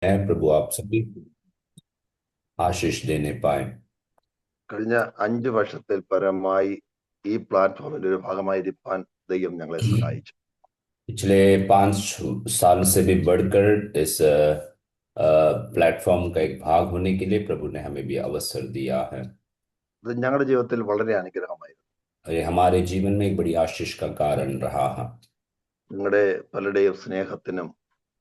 है। प्रभु आप सभी को आशीष देने पाए। കഴിഞ്ഞ 5 വർഷത്തിൽ പരമായി ഈ പ്ലാറ്റ്ഫോമിന്റെ ഒരു ഭാഗമായിരിക്കാൻ ദൈവം ഞങ്ങളെ സഹായിച്ചു. पिछले 5 साल से भी बढ़कर इस प्लेटफॉर्म का एक भाग होने के लिए प्रभु ने हमें भी अवसर दिया है। ഇത് ഞങ്ങളുടെ ജീവിതത്തിൽ വളരെ അനുഗ്രഹമായിരുന്നു. और ये हमारे जीवन में एक बड़ी आशीष का कारण रहा है। നിങ്ങളുടെ പലരുടെയും സ്നേഹത്തിനും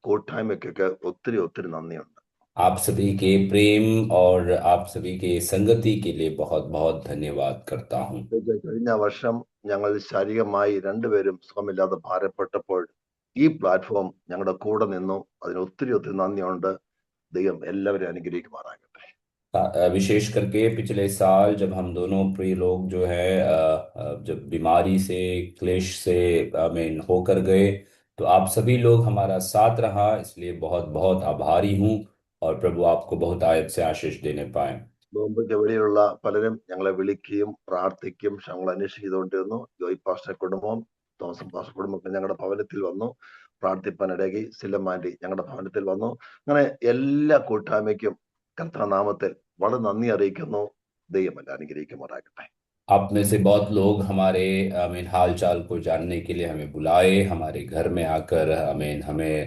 കൂട്ടായ്മയ്ക്കൊക്കെ ഒത്തിരി ഒത്തിരി നന്ദിയുണ്ട്. आप सभी के प्रेम और आप सभी के संगति के लिए बहुत बहुत धन्यवाद करता हूँ। കഴിഞ്ഞ വർഷം ഞങ്ങൾ ശാരീരികമായി രണ്ടുപേരും സുഖമില്ലാതെ ഭാരപ്പെട്ടപ്പോൾ ഈ പ്ലാറ്റ്ഫോം ഞങ്ങളുടെ കൂടെ നിന്നു. അതിന് ഒത്തിരി ഒത്തിരി നന്ദിയുണ്ട്. ദൈവം എല്ലാവരെയും അനുഗ്രഹിക്കുമാറാകട്ടെ. विशेष करके पिछले साल जब हम दोनों प्रिय लोग जो है जब बीमारी से क्लेश से में होकर गए, तो आप सभी लोग हमारा साथ रहा, इसलिए बहुत बहुत आभारी हूँ। और प्रभु आपको बहुत आयत से आशीष देने पाए। ബോംബെക്ക് വെളിയിലുള്ള പലരും ഞങ്ങളെ വിളിക്കുകയും പ്രാർത്ഥിക്കുകയും ഞങ്ങൾ അന്വേഷിച്ചുകൊണ്ടിരുന്നു. ജോയ് പാസ്റ്റർ കുടുംബം, തോമസ് പാസ്റ്റർ കുടുംബമൊക്കെ ഞങ്ങളുടെ ഭവനത്തിൽ വന്നു പ്രാർത്ഥിപ്പാനിടയാക്കി. സില്ലമാൻഡി ഞങ്ങളുടെ ഭവനത്തിൽ വന്നു. അങ്ങനെ എല്ലാ കൂട്ടായ്മയ്ക്കും കർത്തൃനാമത്തിൽ വളരെ നന്ദി അറിയിക്കുന്നു. ദൈവമല്ല അനുഗ്രഹിക്കുമാറാകട്ടെ. आप में से बहुत लोग हमारे अमीन हाल चाल को जानने के लिए हमें बुलाए, हमारे घर में आकर अमीन हमें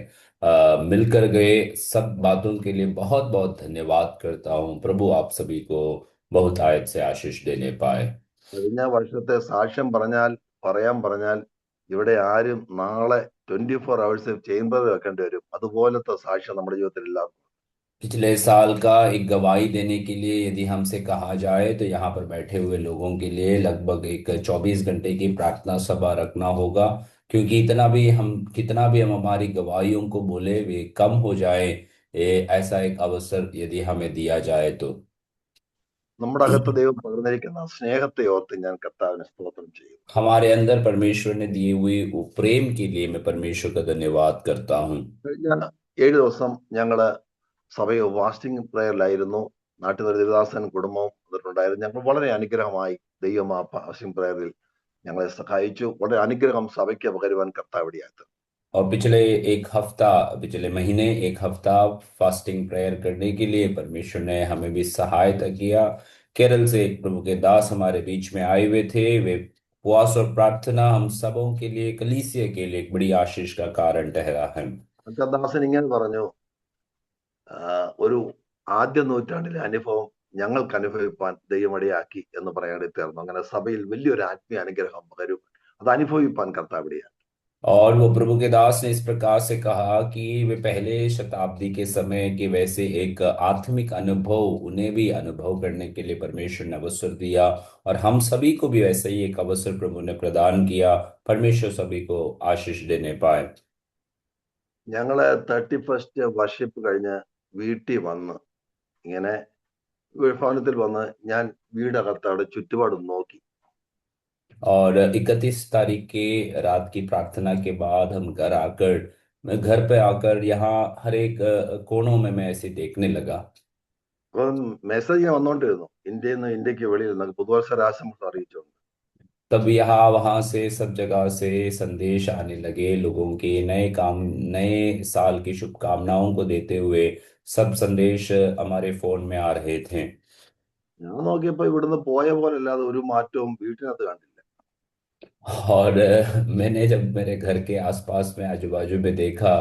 मिलकर गए। सब बातों के लिए बहुत बहुत धन्यवाद करता हूँ। प्रभु आप सभी को बहुत आयत से आशीष देने पाए। കഴിഞ്ഞ വർഷത്തെ സാക്ഷ്യം പറയാൻ പറഞ്ഞാൽ ഇവിടെ ആരും നാളെ 24 hours ചേംബർ വെക്കേണ്ടി വരും. അതുപോലത്തെ സാക്ഷ്യം നമ്മുടെ ജീവിതത്തിൽ ഇല്ല. पिछले साल का एक गवाही देने के लिए यदि हमसे कहा जाए तो यहाँ पर बैठे हुए लोगों के लिए लगभग एक 24 घंटे की प्रार्थना सभा रखना होगा, क्योंकि कितना भी हम हमारी गवाहियों को बोले वे कम हो जाए। ऐसा एक अवसर यदि हमें दिया जाए तो നമ്മുടെ അകത്ത് ദൈവം പകർന്നിരിക്കുന്ന സ്നേഹത്തെ ഓർത്ത് ഞാൻ കർത്താവിനെ സ്തോത്രം ചെയ്യുന്നു. हमारे अंदर परमेश्वर ने दिए हुए वो प्रेम के लिए मैं परमेश्वर का धन्यवाद करता हूँ। കഴിഞ്ഞ 7 ദിവസം ഞങ്ങള് സഭയിൽ ഫാസ്റ്റിംഗ് പ്രയറിലായിരുന്നു. നാട്ടിൽ നിന്ന് ദേവദാസൻ കുടുംബവും അതിലുണ്ടായിരുന്നു. ഞങ്ങൾ വളരെ അനുഗ്രഹമായി ദൈവം ആ ഫാസ്റ്റിംഗ് പ്രയറിൽ ഞങ്ങളെ സഹായിച്ചു. വളരെ അനുഗ്രഹം സഭയ്ക്ക് പകരുവാൻ കർത്താവ് ഇടയായി. और पिछले महीने एक हफ्ता फास्टिंग प्रेयर करने के लिए परमेश्वर ने हमें भी सहायता किया। केरल से एक प्रभु के दास हमारे बीच में आए हुए थे। वे उपवास और प्रार्थना हम सबों के लिए, कलीसिया के लिए एक बड़ी आशीष का कारण ठहरा है। ദാസൻ ഇങ്ങനെ പറഞ്ഞു, ഒരു ആദ്യ നൂറ്റാണ്ടിലെ അനുഭവം ഞങ്ങൾക്ക് അനുഭവിപ്പാൻ ദൈവമിടയാക്കി എന്ന് പറയാനിടയിൽ തീർന്നു. അങ്ങനെ സഭയിൽ വലിയൊരു ആത്മീയ അനുഗ്രഹം പകരും. അത് അനുഭവിപ്പാൻ കർത്താവ് ഇടയാക്കി. और वो प्रभु के दास ने इस प्रकार से कहा कि वे पहले शताब्दी के समय के वैसे एक आत्मिक अनुभव उन्हें भी अनुभव करने के लिए परमेश्वर ने अवसर दिया, और हम सभी को भी वैसे ही एक अवसर प्रभु ने प्रदान किया। परमेश्वर सभी को आशीष देने पाए। ഞങ്ങള് 31st വർഷിപ്പ് കഴിഞ്ഞ് വീട്ടിൽ വന്ന് ഇങ്ങനെ ഭവനത്തിൽ വന്ന് ഞാൻ വീടകത്ത് അവിടെ ചുറ്റുപാടും നോക്കി. और 31 तारीख के रात की प्रार्थना के बाद हम घर पे आकर यहाँ हर एक कोनों में मैं ऐसे देखने लगा। അപ്പം മെസ്സേജ് ഞാൻ वന്നുകൊണ്ടിരുന്നു. ഇന്ത്യക്ക് വെളിയിൽ നിന്ന് പുതുവത്സരാശംസ അറിയിച്ചുകൊണ്ട്. तब यहाँ वहां से सब जगह से संदेश आने लगे लोगों के, नए साल की शुभकामनाओं को देते हुए सब संदेश हमारे फोन में आ रहे थे। ഞാൻ നോക്കിയപ്പോ ഇവിടുന്ന് പോയ പോലെ അല്ലാതെ ഒരു മാറ്റവും വീട്ടിനകത്ത് കണ്ടില്ല. और मैंने जब मेरे घर के आसपास में आजू बाजू में देखा,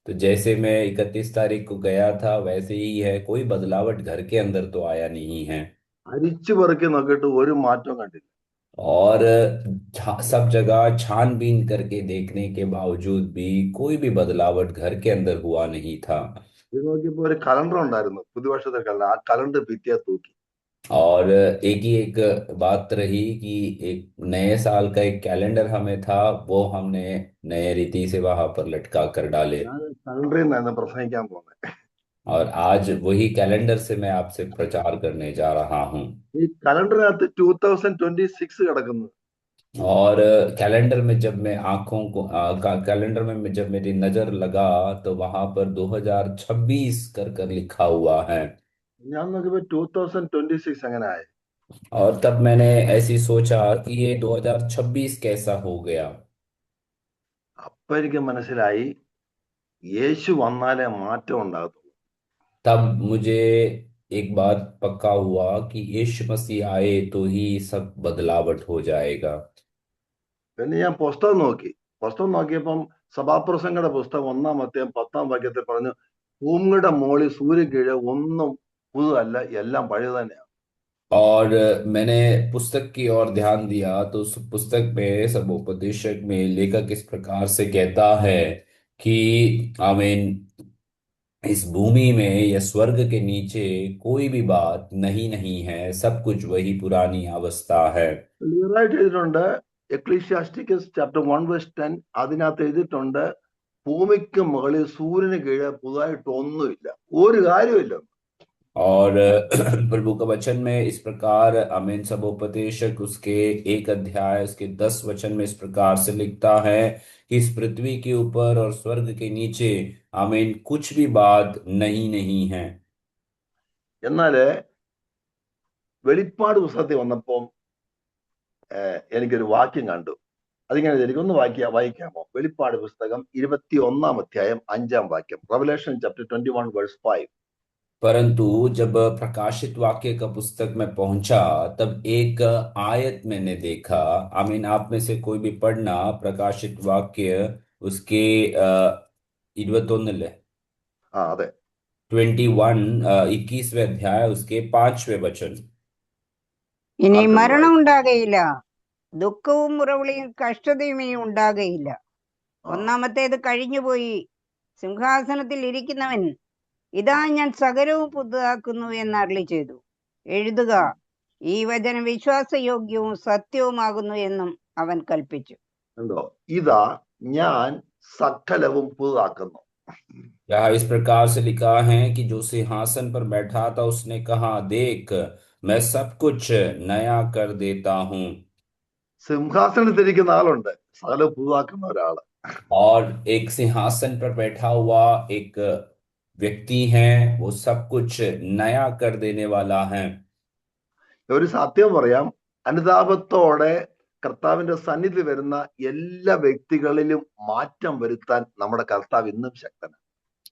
तो जैसे मैं 31 तारीख को गया था वैसे ही है, कोई बदलावट घर के अंदर तो आया नहीं है। അരിച്ചു പെറുക്കി നോക്കിയിട്ട് ഒരു മാറ്റവും കണ്ടില്ല. और सब जगह छानबीन करके देखने के बावजूद भी कोई भी बदलावट घर के अंदर हुआ नहीं था। ഇത് നോക്കിയപ്പോ ഒരു കലണ്ടർ ഉണ്ടായിരുന്നു, പുതുവർഷത്തെ കലണ്ടർ. ആ കലണ്ടർ ഭിത്തിയെ തൂക്കി. और एक ही एक बात रही कि एक नए साल का एक कैलेंडर हमें था, वो हमने नए रीति से वहां पर लटका कर डाले। ഞാൻ കലണ്ടറിൽ നിന്നായിരുന്നു പ്രസംഗിക്കാൻ പോകുന്നത്. और आज वही कैलेंडर से मैं आपसे प्रचार करने जा रहा हूँ। ഈ കലണ്ടറിനകത്ത് 2026 കിടക്കുന്നു. और कैलेंडर में जब मैं कैलेंडर में जब मेरी नजर लगा, तो वहां पर 2026 कर लिखा हुआ है। ഞാൻ നോക്കിയപ്പോ 2026 എങ്ങനെ ആയി? और तब मैंने ऐसी सोचा कि ये 2026 कैसा हो गया। അപ്പൊ എനിക്ക് മനസ്സിലായി യേശു വന്നാലേ മാറ്റം ഉണ്ടാകത്തുള്ളൂ. तब मुझे एक बात पक्का हुआ कि यीशु मसीह आए तो ही सब बदलावट हो जाएगा। പിന്നെ ഞാൻ പുസ്തകം നോക്കി. പുസ്തകം നോക്കിയപ്പം സഭാപ്രസംഗയുടെ പുസ്തകം 1-ാം അധ്യായം 10-ാം വാക്യത്തിൽ പറഞ്ഞു, ഭൂമിയുടെ മുകളിൽ സൂര്യൻ കീഴെ ഒന്നും പുതുതല്ല, എല്ലാം പഴയത് തന്നെയാണ്. और मैंने पुस्तक की ओर ध्यान दिया तो उस पुस्तक में सबोपदेशक में लेखक इस प्रकार से कहता है कि आमीन, इस भूमि में या स्वर्ग के नीचे कोई भी बात नहीं नहीं है, सब कुछ वही पुरानी अवस्था है। ക്ലിയറായിട്ട് എഴുതിയിട്ടുണ്ട്. എക്ലീഷ്യാസ്റ്റിക്കസ് ചാപ്റ്റർ 1:10 അതിനകത്ത് എഴുതിയിട്ടുണ്ട്, ഭൂമിക്ക് മുകളിൽ സൂര്യന് കീഴെ പുതുതായിട്ട് ഒന്നുമില്ല, ഒരു കാര്യമില്ല. और प्रभु का वचन में इस प्रकार आमीन सबोपदेशक उसके 1 अध्याय उसके 10 वचन में इस प्रकार से लिखता है कि इस पृथ्वी के ऊपर और स्वर्ग के नीचे आमीन कुछ भी बात नहीं नहीं है। എന്നാല് വെളിപ്പാട് പുസ്തകത്തിൽ വന്നപ്പം എനിക്കൊരു വാക്യം കണ്ടു. അതിങ്ങനെ എനിക്ക് ഒന്ന് വായിക്കാമോ? വെളിപ്പാട് പുസ്തകം 21-ാം അധ്യായം 5-ാം വാക്യം. Revelation chapter 21:5. परंतु जब प्रकाशित वाक्य का पुस्तक में पहुंचा तब एक आयत मैंने देखा। आमीन, आप में से कोई भी पढ़ना प्रकाशित वाक्य उसके 21 ആ അതെ. 21 21वें अध्याय उसके 5वें वचन। ഇനി ആർക്കെങ്കിലും മരണം വായിക്കാം. ഉണ്ടാകയില്ല, ദുഃഖവും മുറവിളിയും കഷ്ടതയും ഇനി ഉണ്ടാകയില്ല. ആ ഒന്നാമത്തേത് കഴിഞ്ഞുപോയി. സിംഹാസനത്തിൽ ഇരിക്കുന്നവൻ, ഇതാ ഞാൻ സകലവും പുതുതാക്കുന്നു എന്ന് അരുളി ചെയ്തു. എഴുതുക, ഈ വചനം വിശ്വാസയോഗ്യവും സത്യവുമാകുന്നു എന്നും അവൻ കൽപ്പിച്ചു. ഉണ്ടോ? ഇതാ ഞാൻ സകലവും പുതുതാക്കുന്നു. यहाँ इस प्रकार से लिखा है कि जो सिंहासन पर बैठा था उसने कहा, देख मैं सब कुछ नया कर देता हूँ। സിംഹാസനത്തിരിക്കുന്ന ആളുണ്ട്, സകലവും പുതുതാക്കുന്ന ഒരാള്. और एक सिंहासन पर बैठा हुआ एक व्यक्ति है, वो सब कुछ नया कर देने वाला है। ഒരു സത്യം പറയാം, അനുതാപത്തോടെ കർത്താവിന്റെ സന്നിധി വരുന്ന എല്ലാ വ്യക്തികളിലും മാറ്റം വരുത്താൻ നമ്മുടെ കർത്താവ് ഇന്നും ശക്തനാണ്.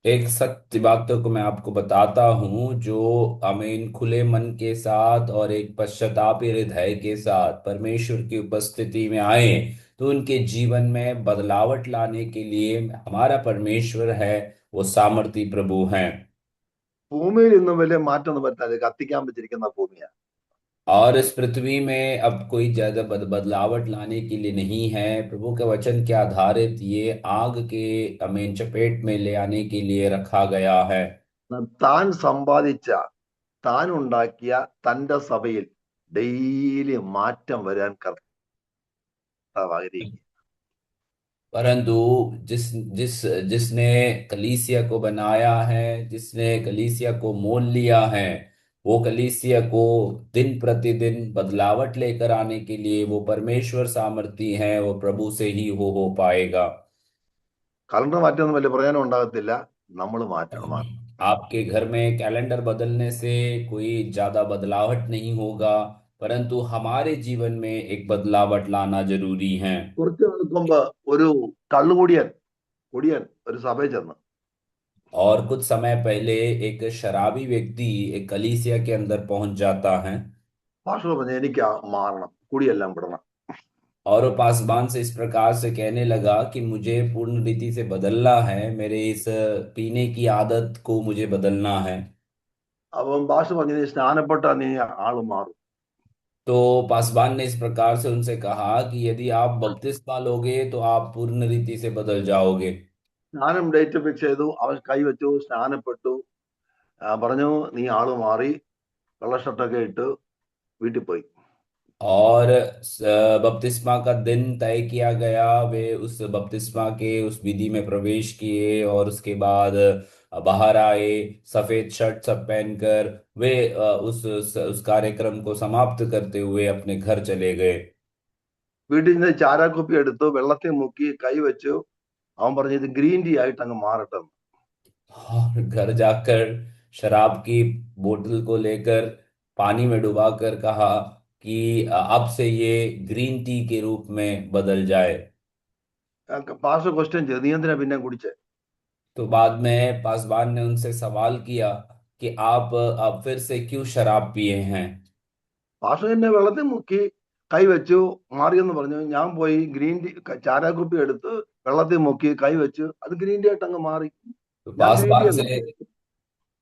एक सत्य बातों को मैं आपको बताता हूँ, जो आमीन खुले मन के साथ और एक पश्चातापी हृदय के साथ परमेश्वर की उपस्थिति में आए तो उनके जीवन में बदलावट लाने के लिए हमारा परमेश्वर है, वो सामर्थी प्रभु हैं। ഭൂമിയിൽ ഇന്നും വലിയ മാറ്റമൊന്നും വരുത്താതെ കത്തിക്കാൻ വെച്ചിരിക്കുന്ന ഭൂമിയാണ്. और इस पृथ्वी में अब कोई ज्यादा बदलावट लाने के लिए नहीं है। प्रभु के वचन के आधारित ये आग के आमीन चपेट में ले आने के लिए रखा गया है। താൻ സമ്പാദിച്ച, താൻ ഉണ്ടാക്കിയ തന്റെ സഭയിൽ ഡെയിലി മാറ്റം വരാൻ കർത്താവ് ആഗ്രഹിക്കുക. परंतु जिस जिस जिसने कलीसिया को बनाया है, जिसने कलीसिया को मोल लिया है, वो कलीसिया को दिन प्रतिदिन बदलावट लेकर आने के लिए वो परमेश्वर सामर्थी है, वो प्रभु से ही हो पाएगा। കലണ്ടർ മാറ്റമൊന്നും വലിയ പ്രയോജനം ഉണ്ടാകത്തില്ല, നമ്മൾ മാറ്റണം. आपके घर में कैलेंडर बदलने से कोई ज्यादा बदलावट नहीं होगा, परंतु हमारे जीवन में एक बदलावट लाना जरूरी है। കുറച്ച് നാൾക്ക് മുമ്പ് ഒരു കുടിയൻ ഒരു സഭയിൽ ചെന്ന് और कुछ समय पहले एक शराबी व्यक्ति एक कलीसिया के अंदर पहुंच जाता है പാസ്റ്റർ പറഞ്ഞു, എനിക്ക് മാറണം, കുടിയെല്ലാം വിടണം. और वो पासबान से इस प्रकार से कहने लगा कि मुझे पूर्ण रीति से बदलना है, मेरे इस पीने की आदत को मुझे बदलना है। അപ്പം പാസ്റ്റർ പറഞ്ഞു, നീ സ്നാനപ്പെട്ടാ നീ ആള് മാറും. तो पासबान ने इस प्रकार से उनसे कहा कि यदि आप बपतिस्मा लोगे तो आप पूर्ण रीति से बदल जाओगे। സ്നാനം ഡേറ്റ് ഫിക്സ് ചെയ്തു, അവൻ കൈവച്ചു, സ്നാനപ്പെട്ടു, പറഞ്ഞു നീ ആള് മാറി, വെള്ള ഷർട്ടൊക്കെ ഇട്ട് വീട്ടിൽ പോയി. और बपतिस्मा का दिन तय किया गया। वे उस बपतिस्मा के उस विधि में प्रवेश किए और उसके बाद बाहर आए, सफेद शर्ट सब पहनकर वे उस कार्यक्रम को समाप्त करते हुए अपने घर चले गए। വീട്ടിൽ നിന്ന് ചാരാക്കുപ്പി എടുത്തു, വെള്ളത്തിൽ മുക്കി കൈവച്ചു, അവൻ പറഞ്ഞു ഇത് ഗ്രീൻ ടീ ആയിട്ട് അങ്ങ് മാറട്ടെ. और घर जाकर शराब की बोतल को लेकर पानी में डुबाकर कहा कि अब से ये ग्रीन टी के रूप में बदल जाए। പാസ്റ്റർ ക്വസ്റ്റ്യൻ ചെയ്തു, നീ എന്തിനാ പിന്നെ കുടിച്ചേ? तो बाद में पासवान ने उनसे सवाल किया कि आप फिर से क्यों शराब पिए हैं। പാസ്റ്റർ എന്നെ വെള്ളത്തിൽ മുക്കി കൈവച്ചു മാറിയെന്ന് പറഞ്ഞു. ഞാൻ പോയി ഗ്രീൻ ടീ ചാരാകുപ്പി എടുത്ത് വെള്ളത്തിൽ മുക്കി കൈവച്ചു, അത് ഗ്രീൻ ടീ ആയിട്ട് അങ്ങ് മാറി. तो ഞാൻ ഗ്രീൻ ടീ पासबान അങ്ങ് से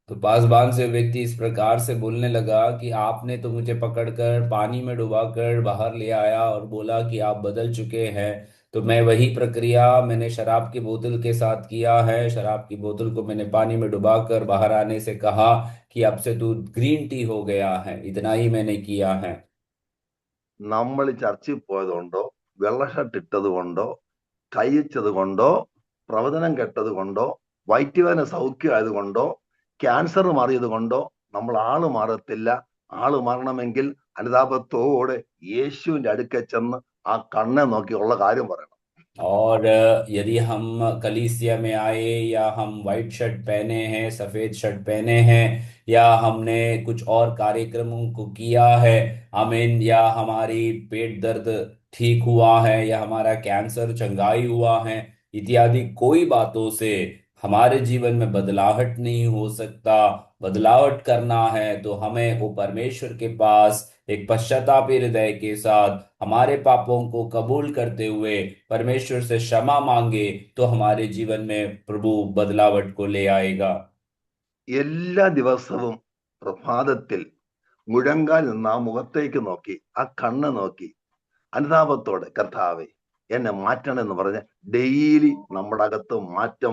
तो पासबान से व्यक्ति इस प्रकार से बोलने लगा कि आपने तो मुझे पकड़कर पानी में डुबाकर बाहर ले आया और बोला कि आप बदल चुके हैं। तो मैं वही प्रक्रिया मैंने शराब की बोतल के साथ किया है। शराब की बोतल को मैंने पानी में डुबाकर बाहर आने से कहा कि अब से तू ग्रीन टी हो गया है। इतना ही मैंने किया है। നമ്മൾ ചർച്ചിൽ പോയതുകൊണ്ടോ വെള്ള ഷർട്ട് ഇട്ടത് കൊണ്ടോ കൈവച്ചത് കൊണ്ടോ പ്രവചനം കേട്ടത് കൊണ്ടോ വയറ്റുവേദന സൗഖ്യമായത് കൊണ്ടോ ക്യാൻസർ മാറിയത് കൊണ്ടോ നമ്മൾ ആള് മാറത്തില്ല. ആള് മാറണമെങ്കിൽ അനുതാപത്തോടെ യേശുവിന്റെ അടുക്കൽ ചെന്ന് ആ കണ്ണെ നോക്കി ഉള്ള കാര്യം പറയണം. और यदि हम कलीसिया में आए या हम वाइट शर्ट पहने हैं, सफेद शर्ट पहने हैं, या हमने कुछ और कार्यक्रमों को किया है, आमीन, या हमारी पेट दर्द ठीक हुआ है या हमारा कैंसर चंगाई हुआ है, इत्यादि कोई बातों से हमारे जीवन में बदलाहट नहीं हो सकता। बदलावट करना है तो हमें वो परमेश्वर के पास एक पश्चातापी हृदय के साथ हमारे पापों को कबूल करते हुए परमेश्वर से क्षमा मांगे, तो हमारे जीवन में प्रभु बदलावट को ले आएगा। എല്ലാ ദിവസവും പ്രഭാതത്തിൽ മുഴങ്കാൽ നിന്ന് ആ മുഖത്തേക്ക് നോക്കി ആ കണ്ണ് നോക്കി അനുതാപത്തോടെ കർത്താവെ എന്നെ മാറ്റണമെന്ന് പറഞ്ഞ് ഡെയിലി നമ്മുടെ അകത്ത് മാറ്റം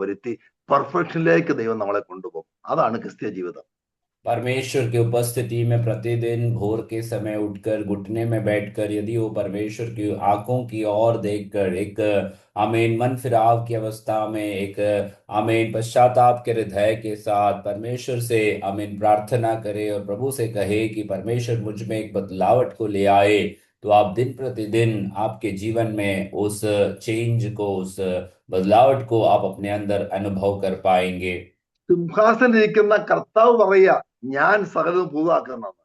വരുത്തി പെർഫെക്ഷനിലേക്ക് ദൈവം നമ്മളെ കൊണ്ടുപോകും. അതാണ് ക്രിസ്തീയ ജീവിതം. परमेश्वर की उपस्थिति में प्रतिदिन भोर के समय उठकर घुटने में बैठकर यदि वो परमेश्वर की आंखों की ओर देखकर एक आमीन मन फिराव की अवस्था में एक आमीन पश्चाताप के हृदय के साथ परमेश्वर से आमीन प्रार्थना करे और प्रभु से कहे कि परमेश्वर मुझ में एक बदलावट को ले आए, तो आप दिन प्रतिदिन आपके जीवन में उस चेंज को, उस बदलावट को आप अपने अंदर अनुभव कर पाएंगे। സിംഹാസനം ഇരിക്കുന്ന കർത്താവ് പറയുക, ഞാൻ സകലതും പുതുതാക്കുന്നത്.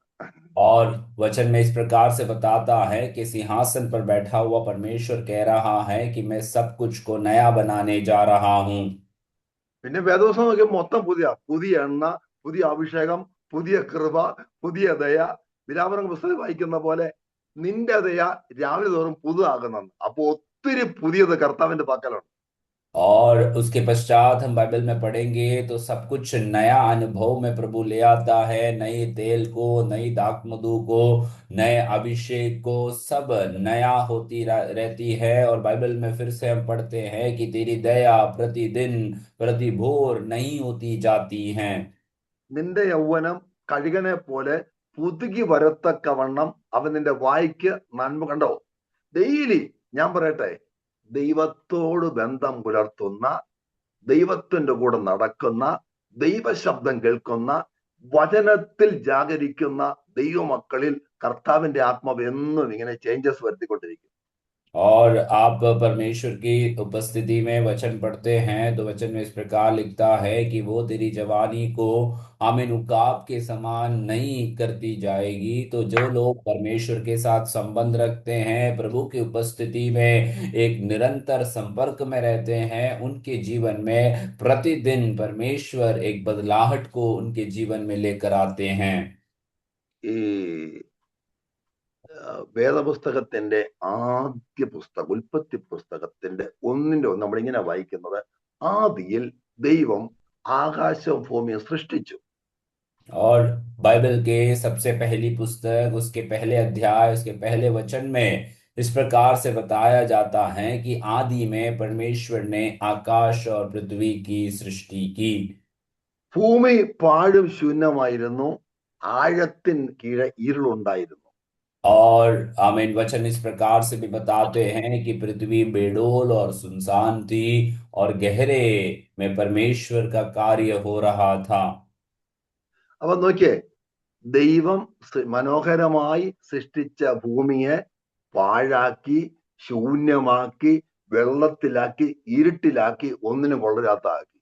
और वचन में इस प्रकार से बताता है कि सिंहासन पर बैठा हुआ परमेश्वर कह रहा है कि मैं सब कुछ को नया बनाने जा रहा हूं। പിന്നെ വേദവസം നോക്കിയാൽ മൊത്തം പുതിയ എണ്ണ, പുതിയ അഭിഷേകം, പുതിയ കൃപ, പുതിയ ദയ. വിലാപന പുസ്തകം വായിക്കുന്ന പോലെ നിന്റെ ദയ രാവിലെ തോറും പുതുതാകുന്നു. അപ്പൊ ഒത്തിരി പുതിയത് കർത്താവിന്റെ പക്കലുണ്ട്. और उसके पश्चात हम बाइबल में पढ़ेंगे तो सब कुछ नया अनुभव में प्रभु ले आता है। नए तेल को, नई दाख मधु को, नए अभिषेक को, सब नया होती रहती है। और बाइबल में फिर से हम पढ़ते हैं कि तेरी दया प्रतिदिन प्रति भोर नई होती जाती हैं। നിന്റെ യൗവനം കഴുകനെ പോലെ പുതുകി വരത്തക്കവണ്ണം അവൻ നിന്റെ വായിക്ക് നന്മ കണ്ടോ. ഡെയിലി ഞാൻ പറയട്ടെ, ദൈവത്തോട് ബന്ധം പുലർത്തുന്ന, ദൈവത്തിന്റെ കൂടെ നടക്കുന്ന, ദൈവശബ്ദം കേൾക്കുന്ന, വചനത്തിൽ ജാഗരിക്കുന്ന ദൈവമക്കളിൽ കർത്താവിന്റെ ആത്മാവ് എന്നും ഇങ്ങനെ ചേഞ്ചസ് വരുത്തിക്കൊണ്ടിരിക്കും. और आप परमेश्वर की उपस्थिति में वचन पढ़ते हैं तो वचन में इस प्रकार लिखता है कि वो तेरी जवानी को आमीन उकाब के समान नहीं करती जाएगी। तो जो लोग परमेश्वर के साथ संबंध रखते हैं, प्रभु की उपस्थिति में एक निरंतर संपर्क में रहते हैं, उनके जीवन में प्रतिदिन परमेश्वर एक बदलाहट को उनके जीवन में लेकर आते हैं। ഈ വേദപുസ്തകത്തിന്റെ ആദ്യ പുസ്തകം, ഉൽപ്പത്തി പുസ്തകത്തിന്റെ ഒന്നിന്റെ ഒന്ന് നമ്മളിങ്ങനെ വായിക്കുന്നത്, ആദിയിൽ ദൈവം ആകാശവും ഭൂമിയും സൃഷ്ടിച്ചു. और बाइबल के सबसे पहली पुस्तक, उसके पहले अध्याय, उसके पहले वचन में इस प्रकार से बताया जाता है कि आदि में परमेश्वर ने आकाश और पृथ्वी की सृष्टि की। ഭൂമി പാഴും ശൂന്യമായിരുന്നു, ആഴത്തിൻ കീഴെ ഇരുളുണ്ടായിരുന്നു. और आमीन वचन इस प्रकार से भी बताते हैं कि पृथ्वी बेडोल और सुनसान थी और गहरे में परमेश्वर का कार्य हो रहा था। അപ്പൊ നോക്കിയേ, ദൈവം മനോഹരമായി സൃഷ്ടിച്ച ഭൂമിയെ പാഴാക്കി, ശൂന്യമാക്കി, വെള്ളത്തിലാക്കി, ഇരുട്ടിലാക്കി, ഒന്നിനും കൊള്ളരാത്താക്കി.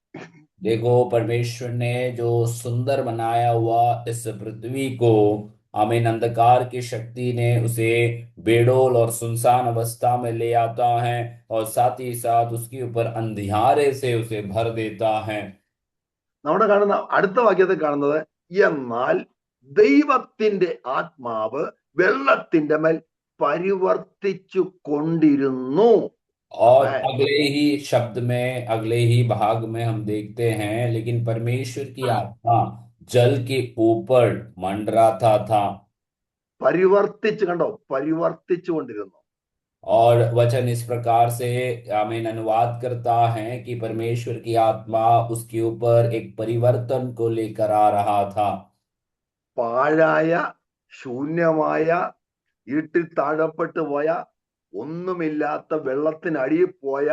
देखो, परमेश्वर ने जो सुंदर बनाया हुआ इस पृथ्वी को, आमीन, अंधकार की शक्ति ने उसे बेडोल और सुनसान अवस्था में ले आता है और साथ ही साथ उसके ऊपर अंधियारे से उसे भर देता है। നമ്മുടെ കാണുന്ന അടുത്ത വാക്യത്തിൽ കാണുന്നത്, എന്നാൽ ദൈവത്തിന്റെ ആത്മാവ് വെള്ളത്തിന്റെ മേൽ പരിവർത്തിച്ചു കൊണ്ടിരുന്നു. और ആമേൻ. अगले ही शब्द में, अगले ही भाग में हम देखते हैं, लेकिन परमेश्वर की आत्मा जल के ऊपर मंडराता था। പരിവർത്തിച്ച്, കണ്ടോ, പരിവർത്തിച്ചു കൊണ്ടിരുന്നു. और वचन इस प्रकार से आमीन अनुवाद करता है कि परमेश्वर की आत्मा उसके ऊपर एक परिवर्तन को लेकर आ रहा था। പാഴായ, ശൂന്യമായ, ഇരുട്ടിൽ താഴപ്പെട്ടു പോയ, ഒന്നുമില്ലാത്ത വെള്ളത്തിനടിയിൽ പോയ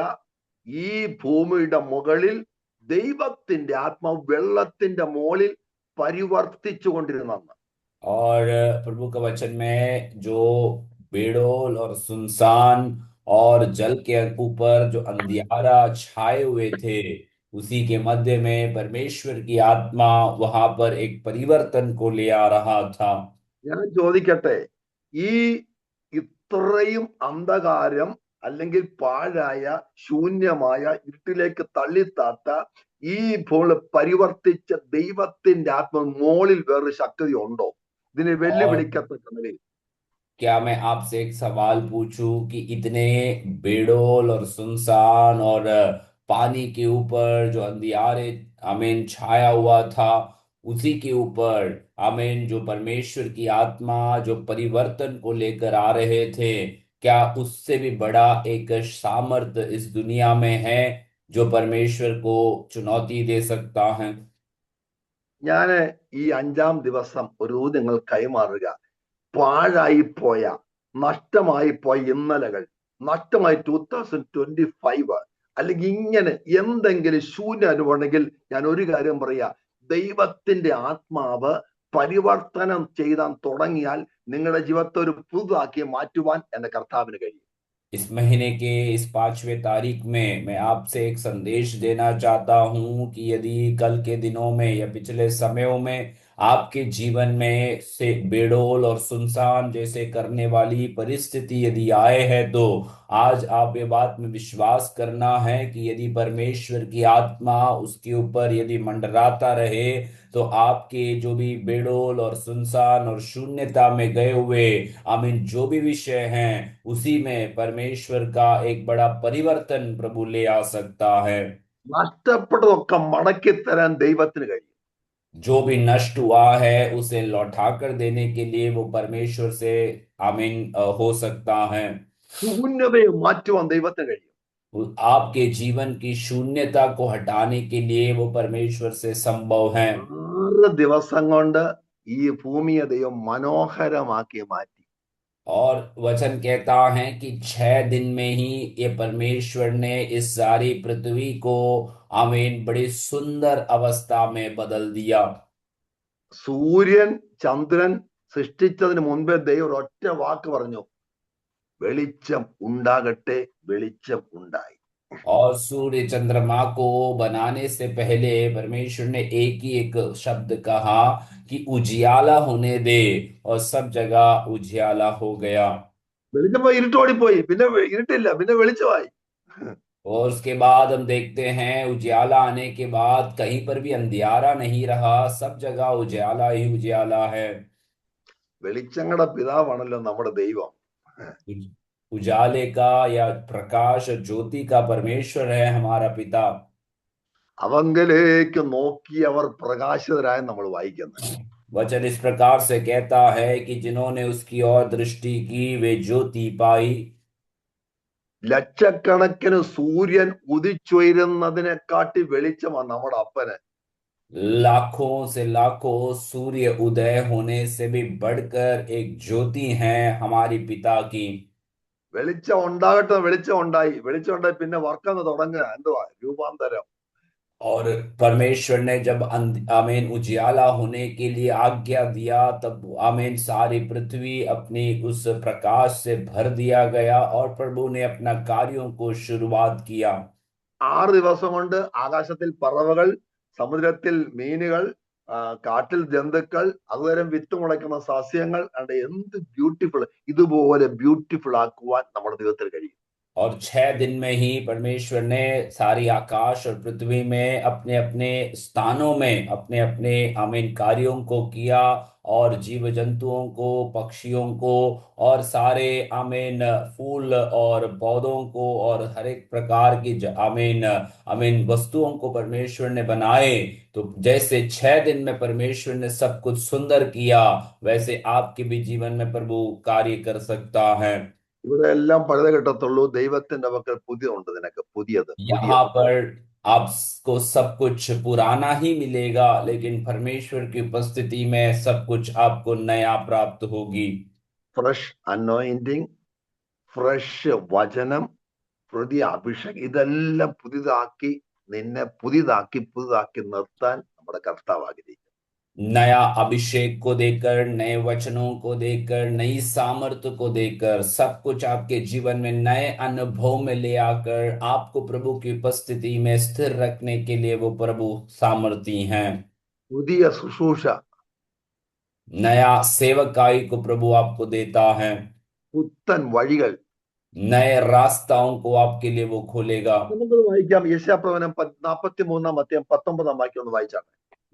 ഈ ഭൂമിയുടെ മുകളിൽ ദൈവത്തിന്റെ ആത്മാവ് വെള്ളത്തിന്റെ മുകളിൽ പരിവർത്തിച്ചു കൊണ്ടിരുന്നെന്ന്. और प्रभु का वचन में जो बेडोल और सुनसान और जल के ऊपर जो अंधियारा छाए हुए थे, उसी के मध्य में परमेश्वर की आत्मा वहां पर एक परिवर्तन को ले आ रहा था। ഞാൻ ചോദിക്കട്ടെ, ഈ ഇത്രയും അന്ധകാരം അല്ലെങ്കിൽ പാഴായ, ശൂന്യമായ, ഇരുട്ടിലേക്ക് തള്ളിത്താത്ത ഈ ഭൂമി പരിവർത്തിച്ച ദൈവത്തിന്റെ ആത്മ മോളിൽ വേറൊരു ശക്തി ഉണ്ടോ? ഇതിനെ വെല്ലുവിളിക്കത്തക്ക നിലയിൽ. क्या मैं आपसे एक सवाल पूछूं कि इतने बेडोल और सुनसान और पानी के ऊपर जो अंधियारे आमीन छाया हुआ था, उसी के ऊपर आमीन जो परमेश्वर की आत्मा जो परिवर्तन को लेकर आ रहे थे, क्या उससे भी बड़ा एक सामर्थ्य इस दुनिया में है जो परमेश्वर को चुनौती दे सकता है? ഞാന് ഈ 5-ാം ദിവസം ഒരു നിങ്ങൾ കൈമാറുക. പാഴായിപ്പോയ, നഷ്ടമായി പോയ ഇന്നലകൾ, നഷ്ടമായി 2025, അല്ലെങ്കിൽ ഇങ്ങനെ എന്തെങ്കിലും ശൂന്യ അനുഭവമുണ്ടെങ്കിൽ ഞാൻ ഒരു കാര്യം പറയാ, ദൈവത്തിന്റെ ആത്മാവ് പരിവർത്തനം ചെയ്താൻ തുടങ്ങിയാൽ നിങ്ങളുടെ ജീവിതത്തെ ഒരു പുതുതാക്കി മാറ്റുവാൻ എന്റെ കർത്താവിന് കഴിയും. इस महीने के इस 5वें तारीख में मैं आपसे एक संदेश देना चाहता हूं कि यदि कल के दिनों में या पिछले समयों में आपके जीवन में से बेडोल और सुनसान जैसे करने वाली परिस्थिति यदि आए है, तो आज आप ये बात में विश्वास करना है कि यदि परमेश्वर की आत्मा उसके ऊपर यदि मंडराता रहे, तो आपके जो भी बेडोल और सुनसान और शून्यता में गए हुए आमीन जो भी विषय हैं, उसी में परमेश्वर का एक बड़ा परिवर्तन प्रभु ले आ सकता है। നഷ്ടപ്പെട്ടതൊക്കെ മടക്കി തരാൻ ദൈവത്തിന് കഴിയും. जो भी नष्ट हुआ है उसे लौटा कर देने के लिए वो परमेश्वर से आमीन हो सकता है। ശൂന്യതയെ മാറ്റുവാൻ ദൈവത്തിന് കഴിയും. आपके जीवन की शून्यता को हटाने के लिए वो परमेश्वर से संभव है। 6 ദിവസം കൊണ്ട് ഈ ഭൂമിയെ ദൈവം മനോഹരമാക്കി മാറ്റി. और वचन कहता है कि 6 दिन में ही ये परमेश्वर ने इस सारी पृथ्वी को आमीन बड़ी सुंदर अवस्था में बदल दिया। സൂര്യൻ, ചന്ദ്രൻ സൃഷ്ടിച്ചതിന് മുൻപേ ദൈവം ഒരൊറ്റ വാക്ക് പറഞ്ഞു, വെളിച്ചം ഉണ്ടാകട്ടെ, വെളിച്ചം ഉണ്ടായി. और सूर्य चंद्रमा को बनाने से पहले परमेश्वर ने एक शब्द कहा कि उजियाला होने दे, और सब जगह उजियाला हो गया। വെളിച്ചം പോയി, ഇരുട്ടോടിപ്പോയി, പിന്നെ ഇരുട്ടില്ല, പിന്നെ വെളിച്ചമായി. और उसके बाद हम देखते हैं उजियाला आने के बाद कहीं पर भी अंधियारा नहीं रहा, सब जगह उजियाला ही उजियाला है। വെളിച്ചങ്ങളുടെ പിതാവാണല്ലോ നമ്മുടെ ദൈവം. उजाले का या प्रकाश ज्योति का परमेश्वर है हमारा पिता। അവങ്കലേക്ക് നോക്കി അവർ പ്രകാശിതരായി നമ്മൾ വായിക്കുന്നത്. वचन इस प्रकार से कहता है कि जिन्होंने उसकी ओर दृष्टि की वे ज्योति पाई। ലക്ഷക്കണക്കിന് സൂര്യൻ ഉദിച്ചുയരുന്നതിനെക്കാട്ടി വെളിച്ചമാണ് നമ്മുടെ അപ്പന്. लाखों से लाखों सूर्य उदय होने से भी बढ़कर एक ज्योति है हमारी पिता की। വെളിച്ചം ഉണ്ടാകട്ടെ, വെളിച്ചം ഉണ്ടായി, വെളിച്ചം ഉണ്ടായി, പിന്നെ വർക്കം തുടങ്ങുക, എന്തുവാ, രൂപാന്തരം. और परमेश्वर ने जब आमीन उजियाला होने के लिए आज्ञा दिया, तब आमीन सारी पृथ्वी अपनी उस प्रकाश से भर दिया गया और प्रभु ने अपना कार्यों को शुरुआत किया। 6 ദിവസം കൊണ്ട് ആകാശത്തിൽ പറവകൾ, സമുദ്രത്തിൽ മീനുകൾ, കാട്ടിൽ ജന്തുക്കൾ, അതുവരെ വിത്ത് മുളയ്ക്കുന്ന സസ്യങ്ങൾ, എന്ത് ബ്യൂട്ടിഫുൾ. ഇതുപോലെ ബ്യൂട്ടിഫുൾ ആക്കുവാൻ നമ്മുടെ ദൈവത്തിന് കഴിയും. और 6 दिन में ही परमेश्वर ने सारी आकाश और पृथ्वी में अपने अपने स्थानों में अपने अपने आमीन कार्यों को किया, और जीव जंतुओं को, पक्षियों को, और सारे आमीन फूल और पौधों को, और हर एक प्रकार की आमीन आमीन वस्तुओं को परमेश्वर ने बनाए। तो जैसे 6 दिन में परमेश्वर ने सब कुछ सुंदर किया, वैसे आपके भी जीवन में प्रभु कार्य कर सकता है। ഇവിടെ എല്ലാം പഴുത കിട്ടത്തുള്ളൂ. ദൈവത്തിന്റെ പക്കൽ പുതിയതുണ്ട്. നിനക്ക് പുതിയത് यहाँ പുതിയത്. पर आपको सब कुछ पुराना ही मिलेगा, लेकिन परमेश्वर की उपस्थिति में सब कुछ आपको नया प्राप्त होगी। ഫ്രഷ് അനോയിന്റിങ്, ഫ്രഷ് വചനം, പുതിയ അഭിഷേകം, ഇതെല്ലാം പുതിയതാക്കി നിന്നെ പുതിയതാക്കി പുതിയതാക്കി നിർത്താൻ നമ്മുടെ കർത്താവ് ആഗ്രഹിക്കുന്നു. नया अभिषेक को देकर, नए वचनों को देकर, नई सामर्थ्य को देकर, सब कुछ आपके जीवन में नए अनुभव में ले आकर आपको प्रभु की उपस्थिति में स्थिर रखने के लिए वो प्रभु सामर्थी हैं। പുതിയ ശുശ്രൂഷ, नया सेवकाई को प्रभु आपको देता है। പുത്തൻ വഴികൾ. नए रास्ताओं को आपके लिए वो खोलेगा। നമുക്കത് വായിക്കാം. യെശയ്യാപ്രവചനം 43-19 ഒന്ന് वाइचाल.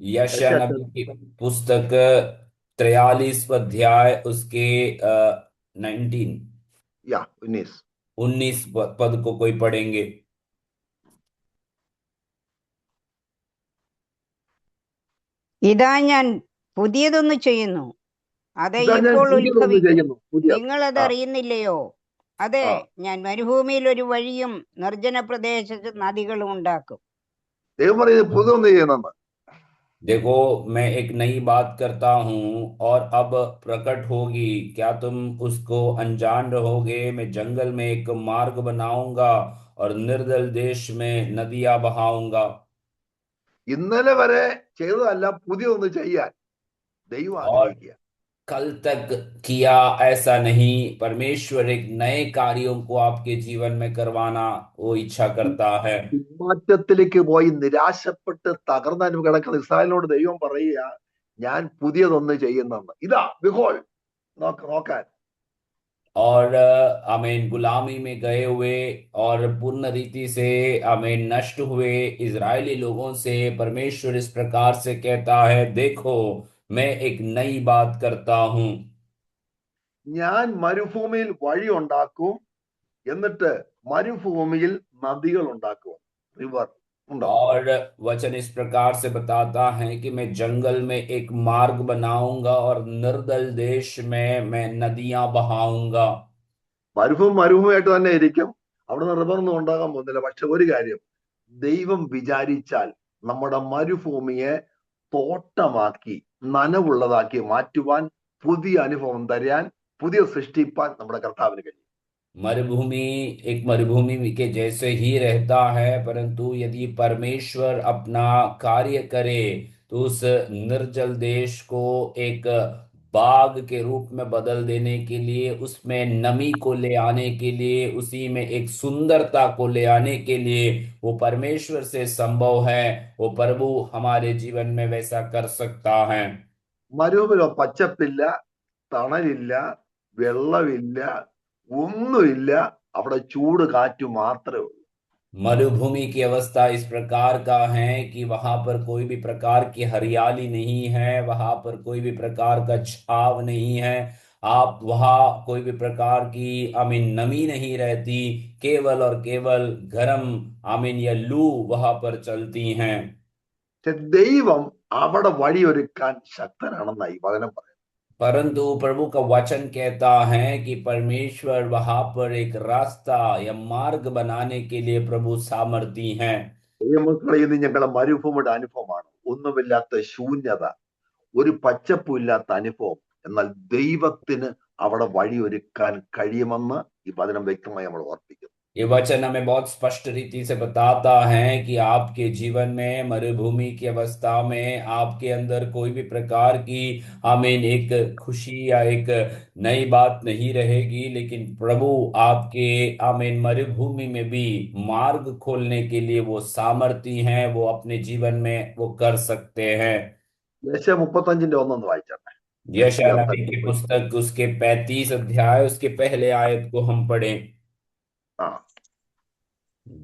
यशायाह नबी की पुस्तक 43 अध्याय उसके 19 या 19. 19 पद को कोई पढ़ेंगे? ഇതാ ഞാൻ പുതിയതൊന്ന് ചെയ്യുന്നു, അത് ഇതാ ഞാൻ ഇപ്പോൾ പുതിയതൊന്ന് ഉത്ഭവിക്കും, ചെയ്യുന്നു. പുതിയ നിങ്ങളത് അറിയുന്നില്ലയോ? അതെ, ഞാൻ മരുഭൂമിയിൽ ഒരു വഴിയും നിർജ്ജന പ്രദേശത്ത് നദികളും ഉണ്ടാക്കും. ദൈവം പറയുന്നത് പുതിയതൊന്ന് ചെയ്യുന്നെന്ന്. देखो, मैं एक नई बात करता हूं और अब प्रकट होगी, क्या तुम उसको अनजान रहोगे? मैं जंगल में एक मार्ग बनाऊंगा और निर्दल देश में नदियां बहाऊंगा। ഇന്നലെ വരെ ചെയ്തതല്ല, പുതിയതൊന്ന് ചെയ്യാൻ ദൈവം और ആഗ്രഹിക്കുക. कल तक किया ऐसा नहीं, परमेश्वर एक नए कार्यों को आपके जीवन में करवाना वो इच्छा करता है। പിന്മാറ്റത്തിലേക്ക് പോയി നിരാശപ്പെട്ട് തകർന്നു കിടക്കുന്ന ഇസ്രായേലിനോട് ദൈവം പറയുക, ഞാൻ പുതിയതൊന്ന് ചെയ്യുന്നെന്ന്. ഇതാ ബിഹോൾ, നോക്കാൻ. और आमीन गुलामी में गए हुए और पूर्ण रीति से आमीन नष्ट हुए इजरायली लोगों से परमेश्वर इस प्रकार से कहता है, देखो मैं एक नई बात करता हूं। ഞാൻ മരുഭൂമിയിൽ വഴി ഉണ്ടാക്കും, എന്നിട്ട് മരുഭൂമിയിൽ നദികൾ ഉണ്ടാക്കും. റിവർ ഉണ്ടോ? और वचन इस प्रकार से बताता है कि मैं जंगल में एक मार्ग बनाऊंगा और निर्दल देश में मैं नदियां बहाऊंगा। മരുഭൂമിയായിട്ട് തന്നെ ഇരിക്കും. അവിടെ റിവർ ഒന്നും ഉണ്ടാകാൻ പോകുന്നില്ല. പക്ഷെ ഒരു കാര്യം, ദൈവം വിചാരിച്ചാൽ നമ്മുടെ മരുഭൂമിയെ തോട്ടമാക്കി നനവുള്ളതാക്കി മാറ്റുവാൻ, പുതിയ അനുഭവം തരാൻ, പുതിയ സൃഷ്ടിപ്പാൻ നമ്മുടെ കർത്താവിന് കഴിയും. मरुभूमि एक मरुभूमि के जैसे ही रहता है, परंतु यदि परमेश्वर अपना कार्य करे तो उस निर्जल देश को एक बाग के रूप में बदल देने के लिए, उसमें नमी को ले आने के लिए, उसी में एक सुंदरता को ले आने के लिए वो परमेश्वर से संभव है। वो प्रभु हमारे जीवन में वैसा कर सकता है। മരുഭൂമിയിലോ പച്ചപ്പില്ല, തണലില്ല, വെള്ളമില്ല, ഒന്നുമില്ല. അവിടെ ചൂട് കാറ്റ് മാത്രമേ ഉള്ളൂ. मरुभूमि की अवस्था इस प्रकार का है कि वहां पर कोई भी प्रकार की हरियाली नहीं है, वहां पर कोई भी प्रकार का छाव नहीं है, आप वहां कोई भी प्रकार की आमीन नमी नहीं रहती, केवल और केवल गर्म आमीन या लू वहां पर चलती हैं। ദൈവം അവിടെ വഴിയൊരുക്കാൻ ശക്തനാണെന്നായി വചനം പറയുന്നത്. परंतु प्रभु का वचन कहता है कि परमेश्वर वहां पर एक रास्ता या मार्ग बनाने के लिए प्रभु सामर्थी हैं। ദൈവമക്കളെ, ഇത് ഞങ്ങളുടെ മരുഭൂമിയുടെ അനുഭവമാണ്. ഒന്നുമില്ലാത്ത ശൂന്യത, ഒരു പച്ചപ്പും ഇല്ലാത്ത അനുഭവം. എന്നാൽ ദൈവത്തിന് അവിടെ വഴിയൊരുക്കാൻ കഴിയുമെന്ന് ഈ വചനം വ്യക്തമായി നമ്മൾ ഓർപ്പിക്കുന്നു. ये वचन हमें बहुत स्पष्ट रीति से बताता है कि आपके जीवन में मरुभूमि की अवस्था में आपके अंदर कोई भी प्रकार की आमीन एक खुशी या एक नई बात नहीं रहेगी, लेकिन प्रभु आपके आमीन मरुभूमि में भी मार्ग खोलने के लिए वो सामर्थी हैं, वो अपने जीवन में वो कर सकते हैं। യെശയ്യാ 35:1 വായിച്ചാട്ടെ. यशायाह नबी की पुस्तक उसके 35 अध्याय उसके पहले आयत को हम पढ़ें। ആ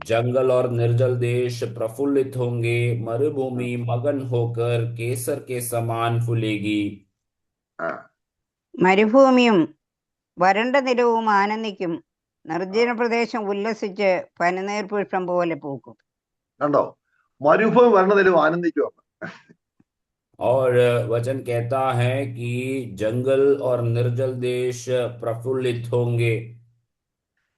जंगल और निर्जल देश प्रफुल्लित होंगे, ഉം, मरुभूमि मगन होकर केसर के समान फूलेगी। ആ മരുഭൂമിയും വരണ്ട നിലവും ആനന്ദിക്കും, ആ നിർജ്ജന പ്രദേശം ഉല്ലസിച്ച് പനിനീർ പുഷ്പം പോലെ പൂക്കും. കണ്ടോ, മരുഭൂമി വരണതിലും ആനന്ദിക്കുക. और वचन कहता है कि जंगल और निर्जल देश प्रफुल्लित होंगे।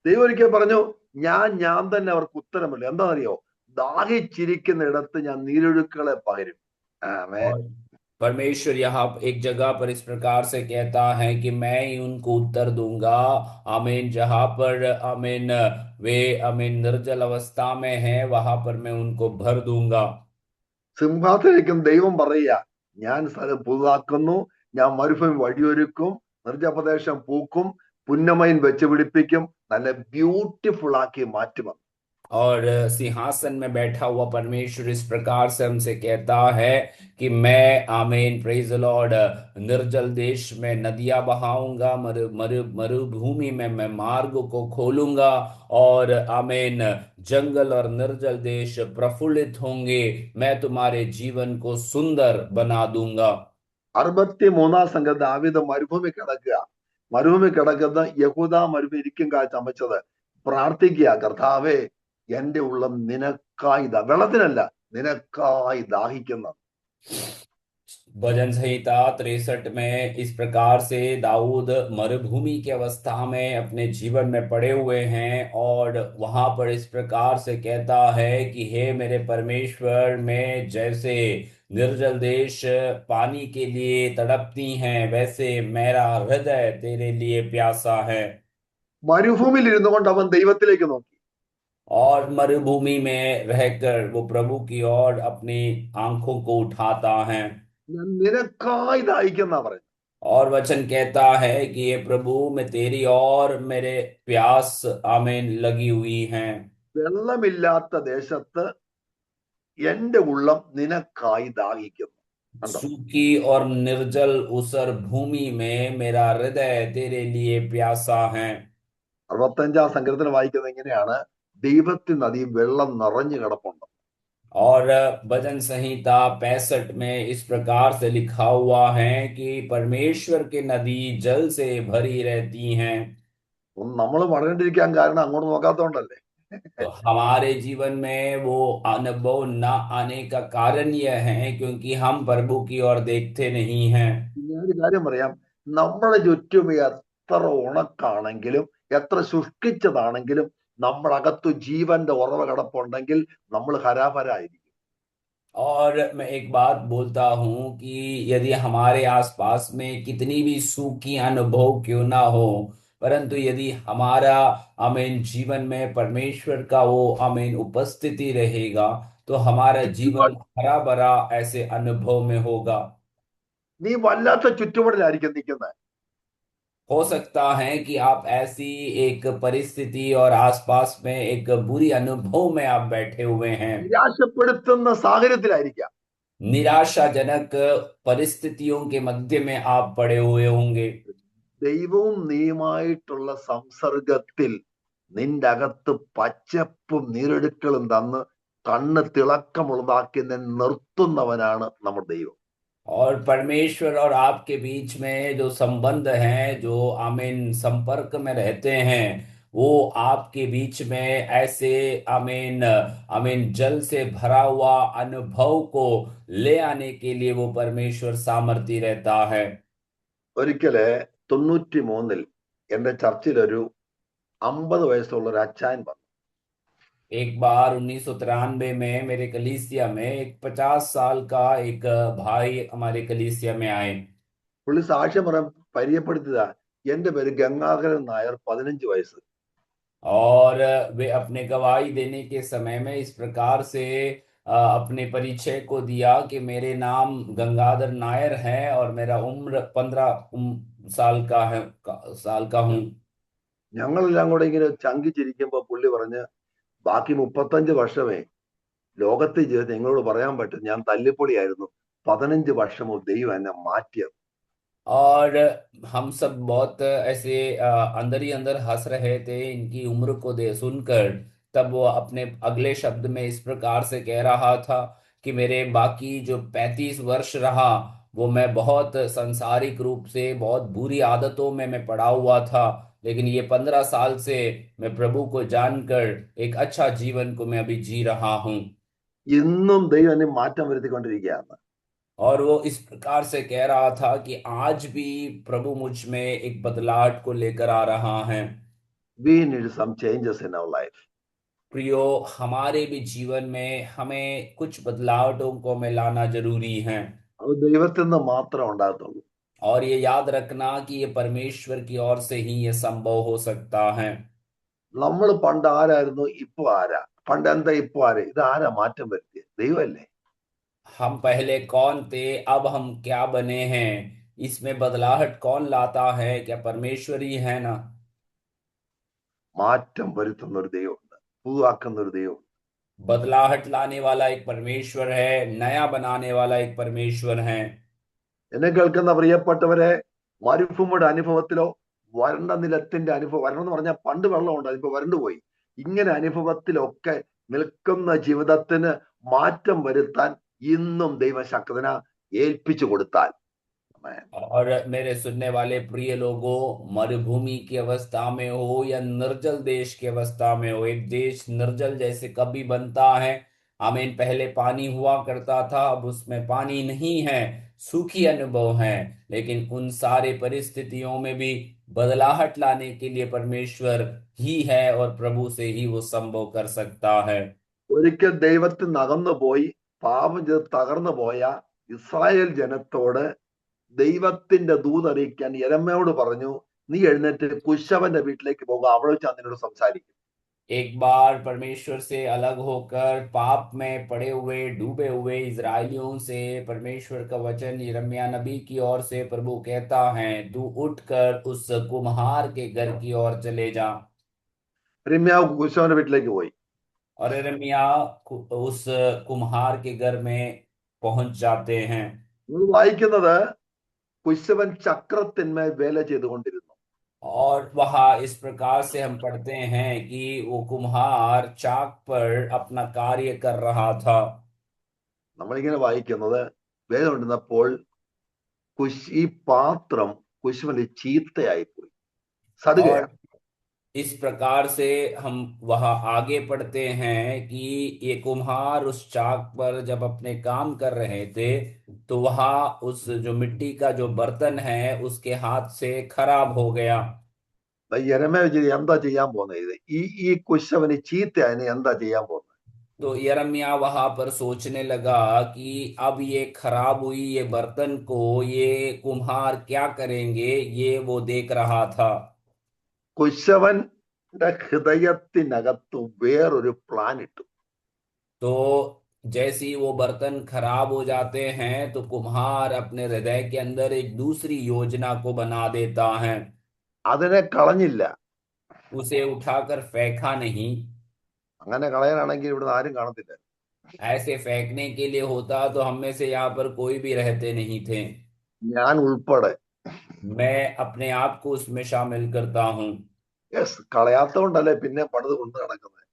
ദൈവം ഒരിക്കൽ പറഞ്ഞു, ഞാൻ തന്നെ അവർക്ക് ഉത്തരമില്ല. എന്താണെന്നറിയോ? ദാഹിച്ചിരിക്കുന്ന ഇടത്ത് ഞാൻ നീരൊഴുക്കുകളെ പകരും. ആമേൻ. और परमेश्वर यहाँ एक जगह पर इस प्रकार से कहता है कि मैं ही उनको उत्तर दूंगा। आमीन। जहां पर आमीन वे आमीन निर्जल अवस्था में हैं, वहां पर मैं उनको भर दूंगा। സിംഹാസനിരിക്കുന്ന ദൈവം പറയുക, ഞാൻ സ്ഥലം പുതുതാക്കുന്നു, ഞാൻ മരുഭൂമി വഴിയൊരുക്കും, നിർജ്ജപ്രദേശം പൂക്കും, പുന്നമൈൻ വെച്ച് പിടിപ്പിക്കും, നല്ല ബ്യൂട്ടിഫുൾ ആക്കി മാറ്റുമെന്ന്. और सिंहासन में बैठा हुआ परमेश्वर इस प्रकार से हमसे कहता है कि मैं आमीन प्रेज द लॉर्ड निर्जल देश में नदियां बहाऊंगा, मरुभूमि में मैं मार्ग को खोलूंगा, और आमीन जंगल और निर्जल देश प्रफुल्लित होंगे, मैं तुम्हारे जीवन को सुंदर बना दूंगा। 63 സംഘം ദാവീദ് മരുഭൂമി കിടക്കുക. മരുഭൂമി കിടക്കുന്ന യഹൂദ മരുഭൂമി ഇരിക്കും കാലത്ത് അമ്മച്ചത് പ്രാർത്ഥിക്കുക, കർത്താവേ എന്റെ ഉള്ളം നിനക്കായി വെള്ളത്തിനല്ല, നിനക്കായി ദാഹിക്കുന്ന. भजन संहिता 63 में इस प्रकार से दाऊद मरुभूमि की अवस्था में अपने जीवन में पड़े हुए हैं, और वहां पर इस प्रकार से कहता है कि हे मेरे परमेश्वर, मैं जैसे निर्जल देश पानी के लिए तड़पती हैं, वैसे मेरा हृदय तेरे लिए प्यासा है। മരുഭൂമിയിൽ ഇരുന്നു കൊണ്ട് അവൻ ദൈവത്തിലേക്ക് നോക്കി. और मरुभूमि में रहकर वो प्रभु की ओर अपनी आंखों को उठाता है। ഞാൻ നിനക്കായി ദാഹിക്കുന്ന പറയുന്നത്. और वचन कहता है कि ये प्रभु, मैं तेरी और मेरे प्यास आमीन लगी हुई हैं। വെള്ളമില്ലാത്ത ദേശത്ത് എന്റെ ഉള്ളം നിനക്കായി ദാഹിക്കുന്നു. കണ്ടോ, सूखी और निर्जल ऊसर भूमि में मेरा हृदय तेरे लिए प्यासा है। 65 സങ്കീർത്തനം വായിക്കുന്നത് എങ്ങനെയാണ്? ദൈവത്തിൽ നദി വെള്ളം നിറഞ്ഞു കിടപ്പുണ്ട്. और भजन संहिता 65 में इस प्रकार से लिखा हुआ है कि परमेश्वर की नदी जल से भरी रहती हैं। നമ്മൾ വളരേണ്ടിരിക്കാൻ കാരണം അങ്ങോട്ട് നോക്കാത്തതുകൊണ്ടല്ലേ. तो हमारे जीवन में वो अनुभव न आने का कारण यह है क्योंकि हम प्रभु की ओर देखते नहीं हैं। ഞാനൊരു കാര്യം പറയാം, നമ്മുടെ ചുറ്റും എത്ര ഉണക്കാണെങ്കിലും എത്ര ശുഷ്കിച്ചതാണെങ്കിലും നമ്മളകത്തു ജീവന്റെ ഉറവ കിടപ്പുണ്ടെങ്കിൽ നമ്മൾ ഹരാഭരായിരിക്കും. और मैं एक बात बोलता हूं कि यदि हमारे आसपास में कितनी भी सूखी अनुभव क्यों ना हो, परंतु यदि हमारा आमीन जीवन में परमेश्वर का वो आमीन उपस्थिति रहेगा, तो हमारा जीवन हरा भरा ऐसे अनुभव में होगा। നീ വല്ലാത്ത ചുറ്റുപാടിലായിരിക്കും നിൽക്കുന്നത്. हो सकता है कि आप ऐसी एक परिस्थिति और आसपास में एक बुरी अनुभव में आप बैठे हुए हैं। നിരാശപ്പെടുത്തുന്ന സാഹചര്യത്തിലായിരിക്കാം. निराशाजनक परिस्थितियों के मध्य में आप पड़े हुए होंगे। ദൈവവും നീയുമായിട്ടുള്ള സംസർഗത്തിൽ നിന്റെ അകത്ത് പച്ചപ്പും നീരൊഴുക്കളും തന്ന് കണ്ണ് തിളക്കമുള്ളതാക്കി നിർത്തുന്നവനാണ് നമ്മുടെ ദൈവം. और परमेश्वर और आपके बीच में जो संबंध है, जो आमीन संपर्क में रहते हैं, वो आपके बीच में ऐसे आमीन आमीन जल से भरा हुआ अनुभव को ले आने के लिए वो परमेश्वर सामर्थ्य रहता है। ഒരിക്കല് 93 എന്റെ ചർച്ചിൽ ഒരു 50 വയസ്സുള്ള ഒരു അച്ചായൻ വന്നു. एक बार 1993 में मेरे कलीसिया में एक 50 साल का एक भाई हमारे कलीसिया में आए। പുള്ളി സാക്ഷ്യം പറയാൻ പരിചയപ്പെടുത്തിയതാ, എന്റെ പേര് ഗംഗാധരൻ നായർ, 15 വയസ്സ്. और वे अपने गवाही देने के समय में इस प्रकार से अपने परिचय को दिया कि मेरे नाम गंगाधर नायर है और मेरा उम्र 15 साल का हूँ। ഞങ്ങളെല്ലാം കൂടെ ഇങ്ങനെ ചങ്കിച്ചിരിക്കുമ്പോ പുള്ളി പറഞ്ഞ്, ബാക്കി 35 വർഷമേ ലോകത്തെ ജീവിതം നിങ്ങളോട് പറയാൻ പറ്റും, ഞാൻ തല്ലിപ്പൊളിയായിരുന്നു, 15 വർഷമോ ദൈവം എന്നെ മാറ്റിയത്. और हम सब बहुत ऐसे अंदर ही अंदर हंस रहे थे इनकी उम्र को दे सुनकर। तब वो अपने अगले शब्द में इस प्रकार से कह रहा था कि मेरे बाकी जो 35 वर्ष रहा वो मैं बहुत सांसारिक रूप से बहुत बुरी आदतों में मैं पड़ा हुआ था, लेकिन ये 15 साल से मैं प्रभु को जानकर एक अच्छा जीवन को मैं अभी जी रहा हूँ। ഇന്നും ദൈവം എന്നെ മാറ്റം വരുത്തിക്കൊണ്ടിരിക്കുകയാണ്. और वो इस प्रकार से कह रहा था कि आज भी प्रभु मुझ में एक बदलाव को लेकर आ रहा है। We need some changes in our life. प्रियो, हमारे भी जीवन में हमें कुछ बदलावों को में लाना जरूरी है। അത് ദൈവത്തിൽ നിന്ന് മാത്രം ഉണ്ടാകത്തുള്ളൂ. और ये याद रखना कि ये परमेश्वर की ओर से ही ये संभव हो सकता है। നമ്മൾ പണ്ട് ആരായിരുന്നു, ഇപ്പൊ ആരാ? പണ്ട് എന്താ, ഇപ്പൊ ആര്? ഇത് ആരാ മാറ്റം വരുത്തിയത്? ദൈവമല്ലേ? हम पहले कौन थे, अब हम क्या बने हैं, इसमें बदलाहट कौन लाता है? क्या परमेश्वर ही है ना? മാറ്റം വരുത്തുന്ന ഒരു ദൈവമുണ്ട്, പുതുതാക്കുന്ന ഒരു ദൈവം. बदलाहट लाने वाला एक परमेश्वर है, नया बनाने वाला एक परमेश्वर है। എന്നെ കേൾക്കുന്ന പ്രിയപ്പെട്ടവരെ, മരുഭൂമിയുടെ അനുഭവത്തിലോ വരണ്ട നിലത്തിന്റെ അനുഭവം, വരണം എന്ന് പറഞ്ഞാൽ പണ്ട് വെള്ളമുണ്ട്, അതിപ്പോ വരണ്ടുപോയി, ഇങ്ങനെ അനുഭവത്തിലൊക്കെ നിൽക്കുന്ന ജീവിതത്തിന് മാറ്റം വരുത്താൻ ഇന്നും ദൈവശക്തന ഏൽപ്പിച്ചു കൊടുത്താൽ, और मेरे सुनने वाले प्रिय लोगों, मरुभूमि की अवस्था में हो या निर्जल देश की अवस्था में हो, एक देश निर्जल जैसे कभी बनता है, आमीन, पहले पानी हुआ करता था, अब उसमें पानी नहीं है, सूखी अनुभव है, लेकिन उन सारे परिस्थितियों में भी बदलाहट लाने के लिए परमेश्वर ही है और प्रभु से ही वो संभव कर सकता है। ഒരിക്കൽ ദൈവത്തിൽ നകന്നു പോയി പാപം ചെയ്ത് തകർന്നു പോയ ഇസ്രായേൽ ജനത്തോട് ദൈവത്തിന്റെ ദൂതറിയിക്കാൻ യെരമ്യാവോട് പറഞ്ഞു, നീ എഴുന്നേറ്റ് കുശവന്റെ വീട്ടിലേക്ക് പോകുക, അവിടെ വെച്ച് നിന്നോട് സംസാരിക്കും. एक बार परमेश्वर से अलग होकर पाप में पड़े हुए डूबे हुए इजरायलियों से परमेश्वर का वचन यिर्मयाह नबी की ओर से प्रभु कहता है, तू उठकर उस कुम्हार के घर की ओर चले जा। യിരെമ്യാവ് കുശവന്റെ വീട്ടിലേക്ക് പോയി. और यिर्मयाह उस कुम्हार के घर में पहुंच जाते हैं। നമ്മൾ വായിക്കുന്നത് കുശവൻ ചക്രത്തിന്മേൽ വേല ചെയ്തുകൊണ്ടിരുന്നു. और वहां इस प्रकार से हम पढ़ते हैं कि वो कुम्हार चाक पर अपना कार्य कर रहा था। നമ്മളിങ്ങനെ വായിക്കുന്നത്, വേല കൊണ്ടിരുന്നപ്പോൾ ഈ പാത്രം കുശവന് ചീത്തയായിപ്പോയി, സടുകയാണ്. और इस प्रकार से हम वहां आगे पढ़ते हैं कि ये कुम्हार उस चाक पर जब अपने काम कर रहे थे तो वहां उस जो मिट्टी का जो बर्तन है उसके हाथ से खराब हो गया। യെരമ്യാവ് വിചാരിച്ചു, എന്താ ചെയ്യാൻ പോകുന്നത്? ഇത് ഈ കുശവന് ചീത്തയായി, എന്താ ചെയ്യാൻ പോകുന്നത്? तो यिर्मयाह वहां पर सोचने लगा कि अब ये खराब हुई ये बर्तन को ये कुम्हार क्या करेंगे, ये वो देख रहा था। കുശവന്റെ ഹൃദയത്തിനകത്ത് വേറൊരു പ്ലാൻ ഇട്ടു. तो जैसे ही वो बर्तन खराब हो जाते हैं तो कुम्हार अपने हृदय के अंदर एक दूसरी योजना को बना देता है। അതിനെ കളഞ്ഞില്ല. उसे उठाकर फेंका नहीं। അങ്ങനെ കളയാനാണെങ്കിൽ ഇവിടെ ആരും കാണത്തില്ല. ऐसे फेंकने के लिए होता तो हम में से यहाँ पर कोई भी रहते नहीं थे। ഞാൻ ഉൾപ്പെടെ. मैं अपने आप को उसमें शामिल करता हूँ। യെസ്, കളയാത്തോണ്ടല്ലേ പിന്നെ പണിത് കൊണ്ട് നടക്കുന്നത്.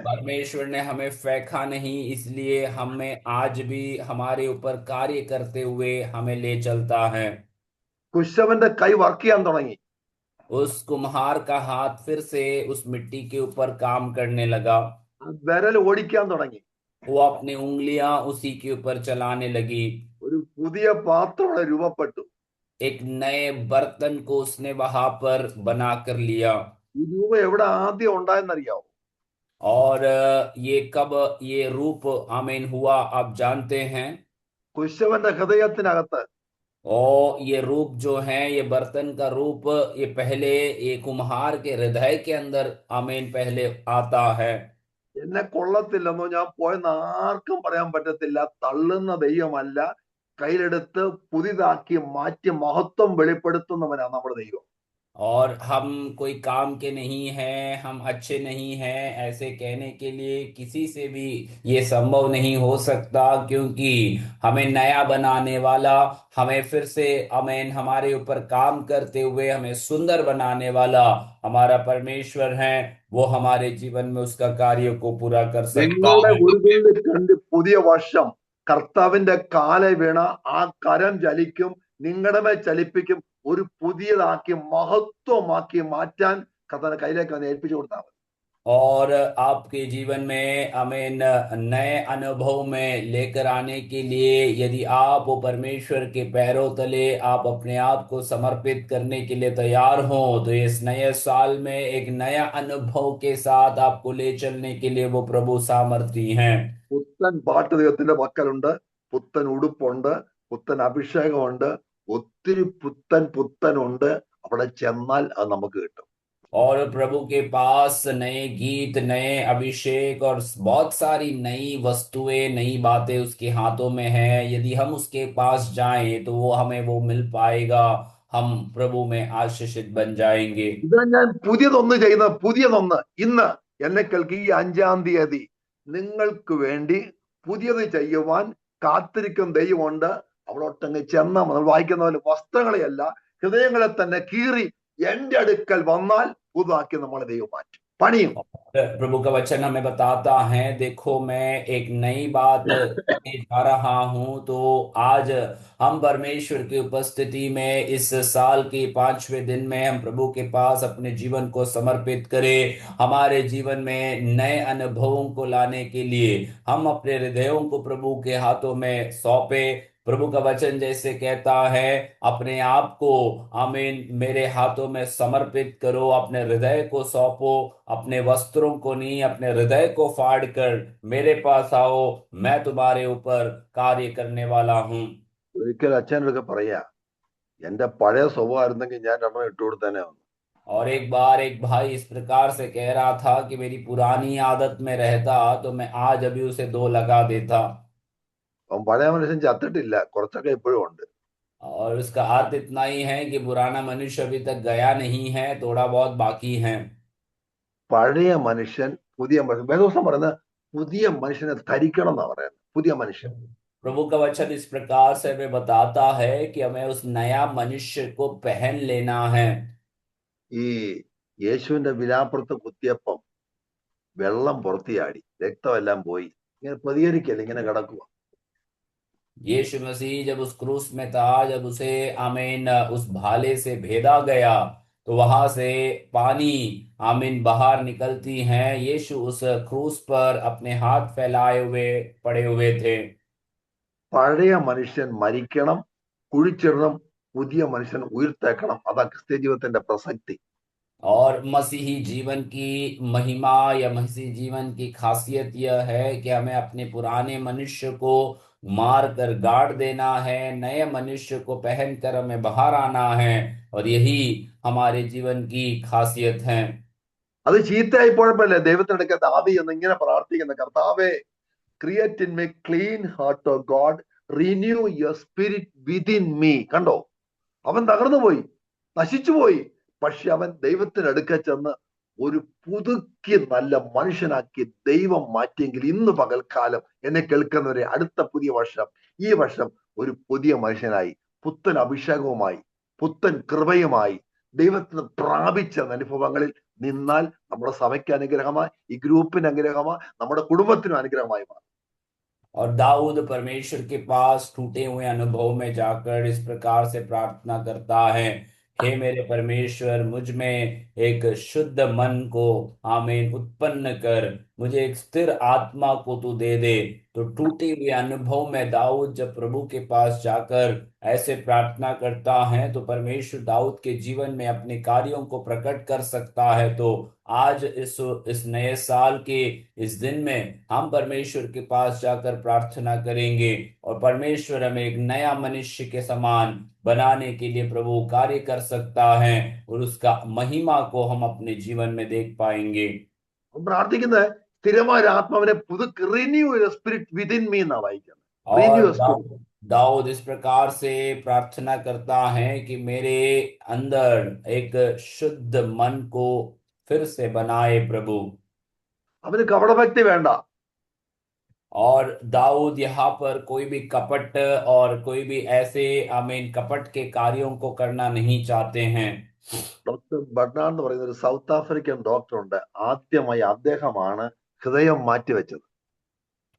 परमेश्वर ने हमें फेंका नहीं, इसलिए हमें आज भी हमारे ऊपर कार्य करते हुए हमें ले चलता है। കുശവന്റെ കൈ വർക്ക് ചെയ്യാൻ തുടങ്ങി. उस कुम्हार का हाथ फिर से उस मिट्टी के ऊपर काम करने लगा। വിരൽ ഓടിക്കാൻ തുടങ്ങി. वो अपनी उंगलियां उसी के ऊपर चलाने लगी। ഒരു പുതിയ പാത്രം അവിടെ രൂപപ്പെട്ടു. एक नए बर्तन को उसने वहां पर बना कर लिया। ഈ രൂപം എവിടെ ആദ്യം ഉണ്ടായെന്നറിയാവോ? और ये कब ये रूप आमीन हुआ आप जानते हैं? കുശവന്റെ ഹൃദയത്തിനകത്ത്. और ये रूप जो है ये बर्तन का रूप ये पहले ये कुम्हार के हृदय के अंदर आमीन पहले आता है। എന്നെ കൊള്ളത്തില്ലെന്നോ ഞാൻ പോയെന്ന് ആർക്കും പറയാൻ പറ്റത്തില്ല. തള്ളുന്ന ദൈവമല്ല, കയ്യിലെടുത്ത് പുതിയതാക്കി മാറ്റി മഹത്വം വെളിപ്പെടുത്തുന്നവനാണ് നമ്മുടെ ദൈവം. और हम कोई काम के नहीं हैं, हम अच्छे नहीं हैं, ऐसे कहने के लिए किसी से भी ये संभव नहीं हो सकता, क्योंकि हमें नया बनाने वाला, हमें फिर से अमेन हमारे ऊपर काम करते हुए हमें सुंदर बनाने वाला हमारा परमेश्वर है। वो हमारे जीवन में उसका कार्य को पूरा कर सकता നിങ്ങളുടെ है। ഒരു തുള്ളി കണ്ട് പുതിയ വർഷം കർത്താവിന്റെ കാല വീണ ആ കരം ചലിക്കും, നിങ്ങളുടെ മേൽ ചലിപ്പിക്കും, ഒരു പുതിയതാക്കി മഹത്വമാക്കി മാറ്റാൻ കർത്താവിന്റെ കയ്യിലേക്ക് വന്ന് ഏൽപ്പിച്ചു കൊടുത്താൽ മതി. और आपके जीवन में हमें नए अनुभव में लेकर आने के लिए यदि आप वो परमेश्वर के पैरों तले आप अपने आप को समर्पित करने के लिए तैयार हो, तो इस नए साल में एक नया अनुभव के साथ आपको ले चलने के लिए वो प्रभु सामर्थी हैं। പുത്തൻ പാട്ട് ദൈവത്തിന്റെ പക്കലുണ്ട്, പുത്തൻ ഉടുപ്പുണ്ട്, പുത്തൻ അഭിഷേകമുണ്ട്, ഒത്തിരി പുത്തൻ പുത്തൻ ഉണ്ട്. അവിടെ ചെന്നാൽ അത് നമുക്ക് കിട്ടും. और प्रभु के पास नए गीत, नए अभिषेक और बहुत सारी नई वस्तुएं, नई बातें उसके हाथों में है। यदि हम उसके पास जाएं तो वो हमें वो मिल पाएगा, हम प्रभु में आशीषित बन जाएंगे। ഇതാ ഞാൻ പുതിയതൊന്ന് ചെയ്യുന്ന, പുതിയതൊന്ന് ഇന്ന് എന്നെ കേൾക്കി, ഈ 5-ാം തീയതി നിങ്ങൾക്ക് വേണ്ടി പുതിയത് ചെയ്യുവാൻ കാത്തിരിക്കും ദൈവമുണ്ട്. അവിടോട്ടങ്ങ് ചെന്ന നമ്മൾ വായിക്കുന്ന പോലെ വസ്ത്രങ്ങളെയല്ല, ഹൃദയങ്ങളെ തന്നെ കീറി എന്റെ അടുക്കൽ വന്നാൽ പുതുതാക്കി നമ്മളെ ദൈവം മാറ്റും, പണിയും. प्रभु का वचन हमें बताता है, देखो मैं एक नई बात करने जा रहा हूं। तो आज हम परमेश्वर की उपस्थिति में इस साल के 5वें दिन में हम प्रभु के पास अपने जीवन को समर्पित करें। हमारे जीवन में नए अनुभवों को लाने के लिए हम अपने हृदयों को प्रभु के हाथों में सौंपे। प्रभु का वचन जैसे कहता है, अपने आप को आमीन मेरे हाथों में समर्पित करो, अपने हृदय को सौंपो, अपने वस्त्रों को नहीं, अपने हृदय को फाड़ कर मेरे पास आओ, मैं तुम्हारे ऊपर कार्य करने वाला हूं। ഒരിക്കൽ അച്ഛനൊക്കെ പറയാ, എന്റെ പഴയ സ്വഭാവമായിരുന്നെങ്കിൽ ഞാൻ രണ്ടെണ്ണം ഇട്ടുകൊടുത്തേനെ വന്നു. और एक बार एक भाई इस प्रकार से कह रहा था कि मेरी पुरानी आदत में रहता तो मैं आज अभी उसे 2 लगा देता। അവൻ പഴയ മനുഷ്യൻ ചത്തിട്ടില്ല, കുറച്ചൊക്കെ ഇപ്പോഴും ഉണ്ട്. और उसका अर्थ इतना ही है कि पुराना मनुष्य अभी तक गया नहीं है, थोड़ा बहुत बाकी है। പഴയ മനുഷ്യൻ പുതിയ മനുഷ്യൻ, വേദോസം പറയുന്നത് പുതിയ മനുഷ്യനെ ധരിക്കണം എന്നാ പറയുന്നത്. പുതിയ മനുഷ്യൻ प्रभु का वचन इस प्रकार से हमें बताता है कि हमें उस नया मनुष्य को पहन लेना है। ഈ യേശുവിന്റെ വിലാപ്പുറത്ത് കുത്തിയപ്പം വെള്ളം പുറത്തിയാടി, രക്തമെല്ലാം പോയി, ഇങ്ങനെ പ്രതികരിക്കല്ല, इങ്ങനെ കിടക്കുക. यीशु मसीह जब उस क्रूस में था, जब उसे आमीन उस भाले से भेदा गया, तो वहां से पानी आमीन बाहर निकलती हैं। यीशु उस क्रूस पर अपने हाथ फैलाए हुए पड़े हुए थे। പഴയ മനുഷ്യൻ മരിക്കണം, കുഴിച്ചിടണം, പുതിയ മനുഷ്യൻ ഉയർത്തേക്കണം. അതാ ക്രിസ്ത്യ ജീവിതത്തിന്റെ പ്രസക്തി. और मसीही जीवन की महिमा या मसीही जीवन की खासियत यह है कि हमें अपने पुराने मनुष्य को मार कर गाड़ देना है, नए मनुष्य को पहन कर हमें बाहर आना है, और यही हमारे जीवन की खासियत है। അത് ചീത്തയായി പോയപ്പോഴല്ലേ ദൈവത്തിനടുക്ക ദാവി എന്ന് ഇങ്ങനെ പ്രാർത്ഥിക്കുന്ന, കർത്താവേ create in me clean heart of God, renew your spirit within me. കണ്ടോ, അവൻ തകർന്നു പോയി, നശിച്ചുപോയി. പക്ഷെ അവൻ ദൈവത്തിനടുക്ക ചെന്ന് ഒരു പുതുക്കി നല്ല മനുഷ്യനാക്കി ദൈവം മാറ്റിയെങ്കിൽ ഇന്ന് പകൽക്കാലം എന്നെ കേൾക്കുന്നവരെ, അടുത്ത പുതിയ വർഷം, ഈ വർഷം ഒരു പുതിയ മനുഷ്യനായി, പുത്തൻ അഭിഷേകവുമായി, പുത്തൻ കൃപയുമായി ദൈവത്തിന് പ്രാപിച്ച അനുഭവങ്ങളിൽ നിന്നാൽ നമ്മുടെ സഭയ്ക്ക് അനുഗ്രഹമായി, ഈ ഗ്രൂപ്പിന് അനുഗ്രഹമായി, നമ്മുടെ കുടുംബത്തിനും അനുഗ്രഹമായി മാറും. और दाऊद परमेश्वर के पास टूटे हुए अनुभव में जाकर इस प्रकार से प्रार्थना करता है, हे मेरे परमेश्वर, मुझ में एक शुद्ध मन को आमीन उत्पन्न कर, मुझे एक स्थिर आत्मा को तू दे दे। तो टूटे हुए अनुभव में दाऊद जब प्रभु के पास जाकर ऐसे प्रार्थना करता है, तो परमेश्वर दाऊद के जीवन में अपने कार्यों को प्रकट कर सकता है। तो आज इस नए साल के इस दिन में हम परमेश्वर के पास जाकर प्रार्थना करेंगे, और परमेश्वर हमें एक नया मनुष्य के समान बनाने के लिए प्रभु कार्य कर सकता है, और उसका महिमा को हम अपने जीवन में देख पाएंगे। പ്രാർത്ഥിക്കുന്നത് സ്ഥിരമായ ഒരു ആത്മാവിനെ പുതുക്കി, renew your spirit within me എന്നാ വായിക്കുന്നത്. और റിന്യൂ യുവർ സ്പിരിറ്റ്. दाऊद इस प्रकार से प्रार्थना करता है कि मेरे अंदर एक शुद्ध मन को फिर से बनाए प्रभु। അവന് കപടഭക്തി വേണ്ട. और दाऊद यहाँ पर कोई भी कपट और कोई भी ऐसे कपट के कार्यों को करना नहीं चाहते हैं। ഡോക്ടർ ബർണാഡ് എന്ന് പറയുന്ന ഒരു സൗത്ത് ആഫ്രിക്കൻ ഡോക്ടർ ഉണ്ട്. ആദ്യമായി അദ്ദേഹമാണ് ഹൃദയം മാറ്റിവെച്ചത്.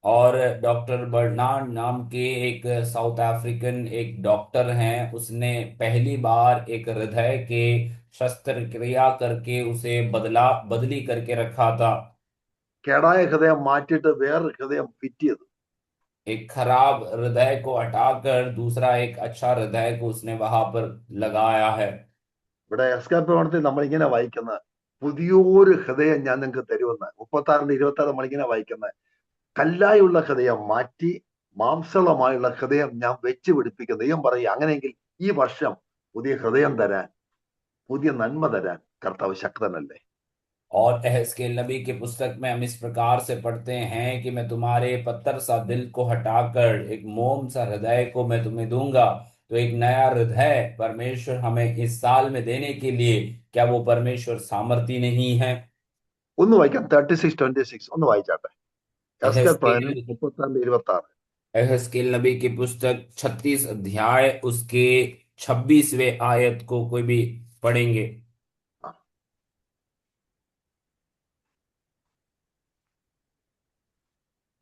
और डॉक्टर बर्नार्ड नाम के एक साउथ अफ्रीकन एक डॉक्टर हैं, उसने पहली बार एक हृदय के शस्त्रक्रिया करके उसे बदली करके रखा था। കേടായ ഹൃദയം മാറ്റിയിട്ട് വേറൊരു ഹൃദയം ഫിറ്റ് ചെയ്തു. एक खराब हृदय को हटाकर दूसरा एक अच्छा हृदय को उसने वहां पर लगाया है। ഇവിടെ എസ്കേ പ്രവണത്തിൽ നമ്മളിങ്ങനെ വായിക്കുന്നത് പുതിയൊരു ഹൃദയം ഞാൻ നിങ്ങൾക്ക് തരുമെന്ന്. 36-26 നമ്മളിങ്ങനെ വായിക്കുന്നത് കല്ലായുള്ള ഹൃദയം മാറ്റി മാംസളമായുള്ള ഹൃദയം ഞാൻ വെച്ച് പിടിപ്പിക്കുന്ന ദൈവം പറയുക. അങ്ങനെയെങ്കിൽ ഈ വർഷം പുതിയ ഹൃദയം തരാൻ, പുതിയ നന്മ തരാൻ കർത്താവ് ശക്തനല്ലേ? और एहezकेल नबी के पुस्तक में हम इस प्रकार से पढ़ते हैं कि मैं तुम्हारे पत्थर सा दिल को हटाकर एक मोम सा हृदय को मैं तुम्हें दूंगा। तो एक नया हृदय परमेश्वर हमें इस साल में देने के लिए, क्या वो परमेश्वर सामर्थी नहीं है? ഒന്ന് വായിക്കാം. 36:26 ഒന്ന് വായിച്ചാട്ടെ. എസ്കേ एहezकेल 36:26. एहezकेल नबी की पुस्तक 36 अध्याय उसके 26वें आयत को कोई भी पढ़ेंगे।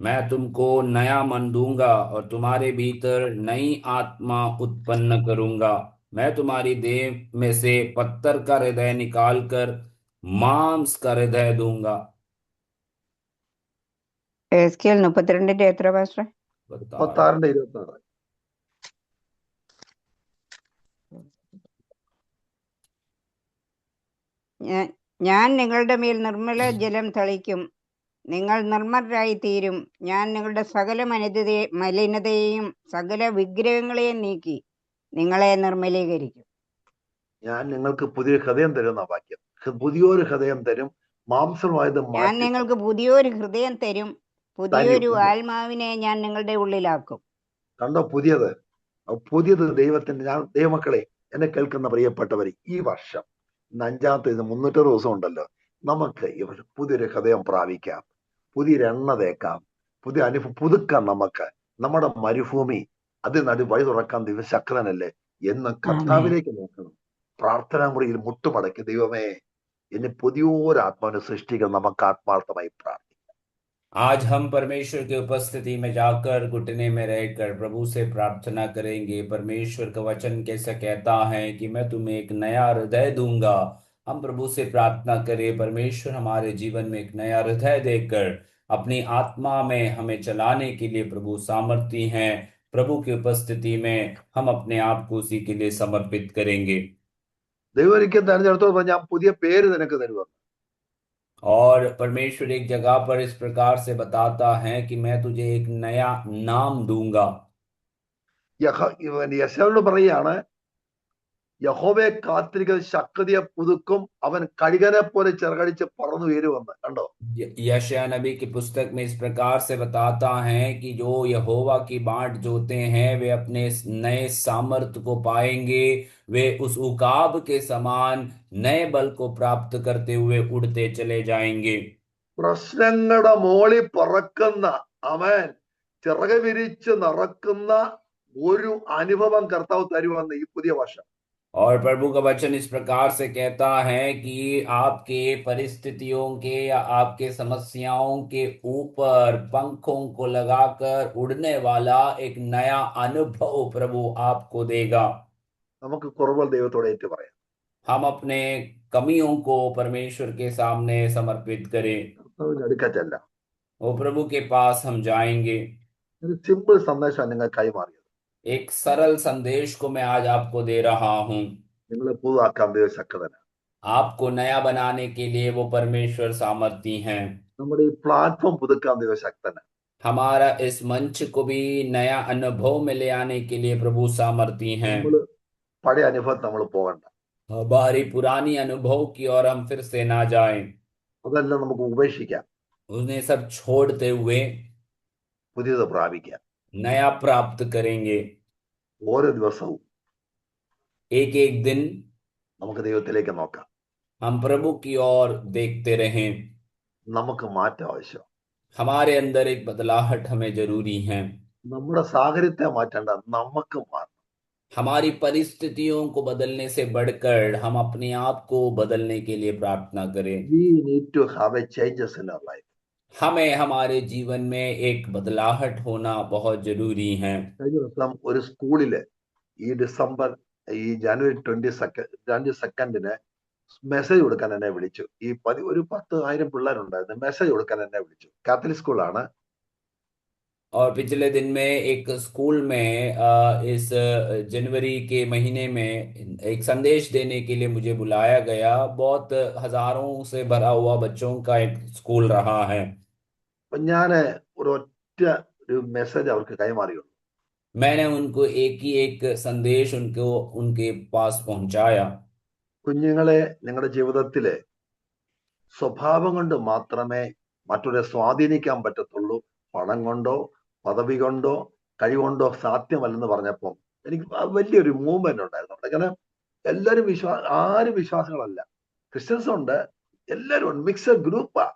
मैं तुमको नया मन दूंगा और तुम्हारे भीतर नई आत्मा उत्पन्न करूंगा। मैं तुम्हारी देह में से पत्थर का हृदय निकालकर मांस का हृदय दूंगा। എസ്കേൽ 32 എത്ര പാസ്റ്റർ? 36:26. ഞാൻ നിങ്ങളുടെ മേൽ നിർമ്മല ജലം തളിക്കും, നിങ്ങൾ നിർമ്മലരായി തീരും. ഞാൻ നിങ്ങളുടെ സകല മലിനതയെയും സകല വിഗ്രഹങ്ങളെയും നീക്കി നിങ്ങളെ നിർമ്മലീകരിക്കും. ഞാൻ നിങ്ങൾക്ക് പുതിയ ഹൃദയം തരുന്ന വാക്യം. പുതിയൊരു ഹൃദയം തരും, മാംസമായത് ഞാൻ മാറ്റി. നിങ്ങൾക്ക് പുതിയൊരു ഹൃദയം തരും, പുതിയൊരു ആത്മാവിനെ ഞാൻ നിങ്ങളുടെ ഉള്ളിലാക്കും. കണ്ടോ പുതിയത്? പുതിയത് ദൈവത്തിന്റെ. ഞാൻ ദൈവമക്കളെ, എന്നെ കേൾക്കുന്ന പ്രിയപ്പെട്ടവരെ, ഈ വർഷം 5-ാമത്തെ 300 ദിവസം ഉണ്ടല്ലോ, നമുക്ക് ഈ വർഷം പുതിയൊരു ഹൃദയം പ്രാപിക്കാം, പുതിയൊരു എണ്ണ തേക്കാം, പുതിയ അനുഭവം പുതുക്കാം. നമുക്ക് നമ്മുടെ മരുഭൂമി അത് നടി വഴി തുറക്കാൻ ദൈവശക്തനല്ലേ എന്ന് കർത്താവിലേക്ക് നോക്കണം. പ്രാർത്ഥനാ മുറിയിൽ മുട്ടുമടക്കി, ദൈവമേ എന്നെ പുതിയൊരു ആത്മാവിനെ സൃഷ്ടിക്കണം. നമുക്ക് ആത്മാർത്ഥമായി പ്രാർത്ഥിക്കാം. आज हम परमेश्वर की उपस्थिति में जाकर घुटने में रहकर प्रभु से प्रार्थना करेंगे। परमेश्वर का वचन कैसा कहता है कि मैं तुम्हें एक नया हृदय दूंगा। हम प्रभु से प्रार्थना करें, परमेश्वर हमारे जीवन में एक नया हृदय देकर अपनी आत्मा में हमें चलाने के लिए प्रभु सामर्थी हैं। प्रभु की उपस्थिति में हम अपने आप को उसी के लिए समर्पित करेंगे। ദൈവം ഒരിക്കൽ തെരഞ്ഞെടുത്തോളം ഞാൻ പുതിയ പേര് നിനക്ക് തരുക. और परमेश्वर एक जगह पर इस प्रकार से बताता है कि मैं तुझे एक नया नाम दूंगा। യെശയ്യാവിനോട് പറയാണ്, യഹോവയെ കാത്തിരിക്കുന്ന ശക്തിയെ പുതുക്കും, അവൻ കഴുകനെ പോലെ ചിറകടിച്ച് പറന്നു ഉയരുമെന്ന്. കണ്ടോ? यशायाह नबी की पुस्तक में इस प्रकार से बताता है कि जो यहोवा की बाट जोते हैं वे अपने नए सामर्थ को पाएंगे। वे उस उकाब के समान नए बल को प्राप्त करते हुए उड़ते चले जाएंगे। പ്രശ്നങ്ങളുടെ മോളി പറക്കുന്ന, അവൻ ചിറക് വിരിച്ച് നടക്കുന്ന ഒരു അനുഭവം കർത്താവ് തരുമെന്ന് ഈ പുതിയ വർഷം. और प्रभु का वचन इस प्रकार से कहता है कि आपके परिस्थितियों के या आपके समस्याओं के ऊपर पंखों को लगाकर उड़ने वाला एक नया अनुभव प्रभु आपको देगा। നമുക്ക് കുറവുകൾ ദൈവത്തോടെ ഏറ്റു പറയാം. हम अपने कमियों को परमेश्वर के सामने समर्पित करें। കർത്താവിന്റെ അടുക്കറ്റല്ല. वो प्रभु के पास हम जाएंगे। ഒരു സിമ്പിൾ സന്ദേശം നിങ്ങൾ കൈമാറിയത്. एक सरल संदेश को मैं आज आपको दे रहा हूं। നിങ്ങളെ പുതുതാക്കാൻ ദൈവശക്തനാണ്. आपको नया बनाने के लिए वो परमेश्वर सामर्थी हैं। നമ്മുടെ ഈ പ്ലാറ്റ്ഫോം പുതുക്കാൻ ദൈവശക്തനാണ്. हमारा इस मंच को भी नया अनुभव में ले आने के लिए प्रभु सामर्थी हैं। നമ്മൾ പഴയ അനുഭവം നമ്മൾ പോകണ്ട. हमारी पुरानी अनुभव की ओर हम फिर से ना जाएं। അതെല്ലാം നമുക്ക് ഉപേക്ഷിക്കാം, उन्हें सब छोड़ते हुए പുതിയത് പ്രാപിക്കാം. नया प्राप्त करेंगे। ഓരോ ദിവസവും एक एक दिन നമുക്ക് ദൈവത്തിലേക്ക് നോക്കാം. हम प्रभु की ओर देखते रहें। നമുക്ക് മാറ്റം ആവശ്യം. हमारे अंदर एक बदलाहट हमें जरूरी है। നമ്മുടെ സാഹചര്യത്തെ മാറ്റേണ്ട, നമുക്ക് മാറ്റം. हमारी परिस्थितियों को बदलने से बढ़कर हम अपने आप को बदलने के लिए प्रार्थना करें। We need to have a changes in our life. हमें हमारे जीवन में एक बदलाहट होना बहुत जरूरी है। കഴിഞ്ഞ ദിവസം ഒരു സ്കൂളില് ഈ ജനുവരി 22 മെസ്സേജ് കൊടുക്കാൻ എന്നെ വിളിച്ചു. ഒരു 10,000 പിള്ളേരുണ്ടായിരുന്നു. മെസ്സേജ് കൊടുക്കാൻ എന്നെ വിളിച്ചു. കാത്തലിക് സ്കൂളാണ്. और पिछले दिन में एक स्कूल में इस जनवरी के महीने में एक संदेश देने के लिए मुझे बुलाया गया। बहुत हजारों से भरा हुआ बच्चों का एक स्कूल रहा है। അപ്പൊ ഞാന് ഒരു മെസ്സേജ് അവർക്ക് കൈമാറിയുള്ളൂ. मैंने उनको एक ही एक संदेश उनके पास पहुंचाया। കുഞ്ഞുങ്ങളെ, നിങ്ങളുടെ ജീവിതത്തിലെ സ്വഭാവം കൊണ്ട് മാത്രമേ മറ്റൊരെ സ്വാധീനിക്കാൻ പറ്റത്തുള്ളൂ. പണം കൊണ്ടോ പദവി കൊണ്ടോ കഴിവുകൊണ്ടോ സാധ്യമല്ലെന്ന് പറഞ്ഞപ്പോൾ എനിക്ക് വലിയൊരു മൂവ്മെന്റ് ഉണ്ടായിരുന്നു. അങ്ങനെ എല്ലാവരും ആരും വിശ്വാസികളല്ല, ക്രിസ്ത്യൻസ് ഉണ്ട്, എല്ലാവരും ഉണ്ട്, മിക്സഡ് ഗ്രൂപ്പാ.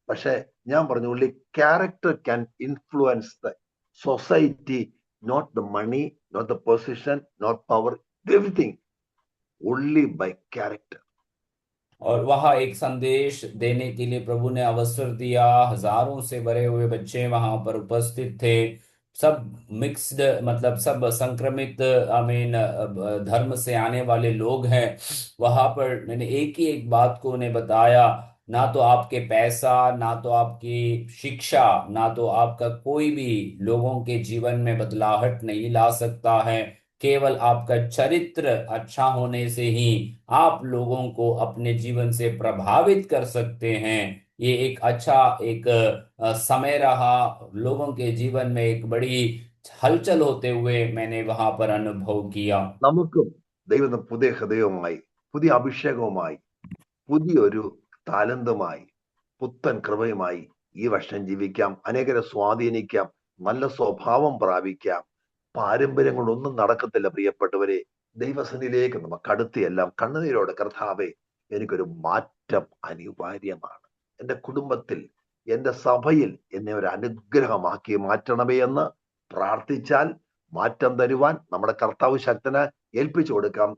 പക്ഷെ ഞാൻ പറഞ്ഞു, only character can influence the society, not the money, not the position, not power, everything only by character. और वहां एक संदेश देने के लिए प्रभु ने अवसर दिया। हजारों से भरे हुए बच्चे वहां पर उपस्थित थे। सब मिक्स्ड, मतलब सब संक्रमित धर्म से आने वाले लोग हैं। वहां पर मैंने एक ही एक बात को उन्हें बताया, ना तो आपके पैसा, ना तो आपकी शिक्षा, ना तो आपका कोई भी लोगों के जीवन में बदलाहट नहीं ला सकता है। केवल आपका चरित्र अच्छा होने से ही आप लोगों को अपने जीवन से प्रभावित कर सकते हैं। ये एक अच्छा एक समय रहा। लोगों के जीवन में एक बड़ी हलचल होते हुए मैंने वहां पर अनुभव किया। നമുക്കും ദൈവം പുതിയ ഹൃദയവുമായി, പുതിയ അഭിഷേകവുമായി, പുതിയൊരു താലന്തുമായി, പുത്തൻ കൃപയുമായി ഈ വർഷം ജീവിക്കാം. അനേകരെ സ്വാധീനിക്കാം, നല്ല സ്വഭാവം പ്രാപിക്കാം. പാരമ്പര്യം കൊണ്ടൊന്നും നടക്കത്തില്ല പ്രിയപ്പെട്ടവരെ. ദൈവസന്നിധിയിലേക്ക് നമുക്ക് അടുത്തെല്ലാം കണ്ണുനീരോടെ, കർത്താവേ, എനിക്കൊരു മാറ്റം അനിവാര്യമാണ്. എൻ്റെ കുടുംബത്തിൽ, എൻ്റെ സഭയിൽ എന്നെ ഒരു അനുഗ്രഹമാക്കി മാറ്റണമേ എന്ന് പ്രാർത്ഥിച്ചാൽ മാറ്റം തരുവാൻ നമ്മുടെ കർത്താവ് ശക്തന് ഏൽപ്പിച്ചു കൊടുക്കാം.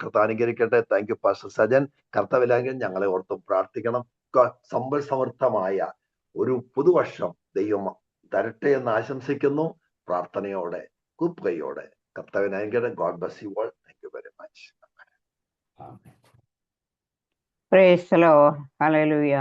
കർത്താവ് അനുഗ്രഹിക്കട്ടെ. Thank you pastor Sajan. കർത്താവിലാങ്കിൽ ഞങ്ങളെ ഓർത്തും പ്രാർത്ഥിക്കണം. സമ്പൽ സമൃദ്ധമായ ഒരു പുതുവർഷം ദൈവം തരട്ടെ എന്ന് ആശംസിക്കുന്നു. പ്രാർത്ഥനയോടെ, കൂപ്പുകയോടെ. കർത്താവിന് അനുഗ്രഹം. God bless you all. Thank you very much. Praise the Lord. Hallelujah.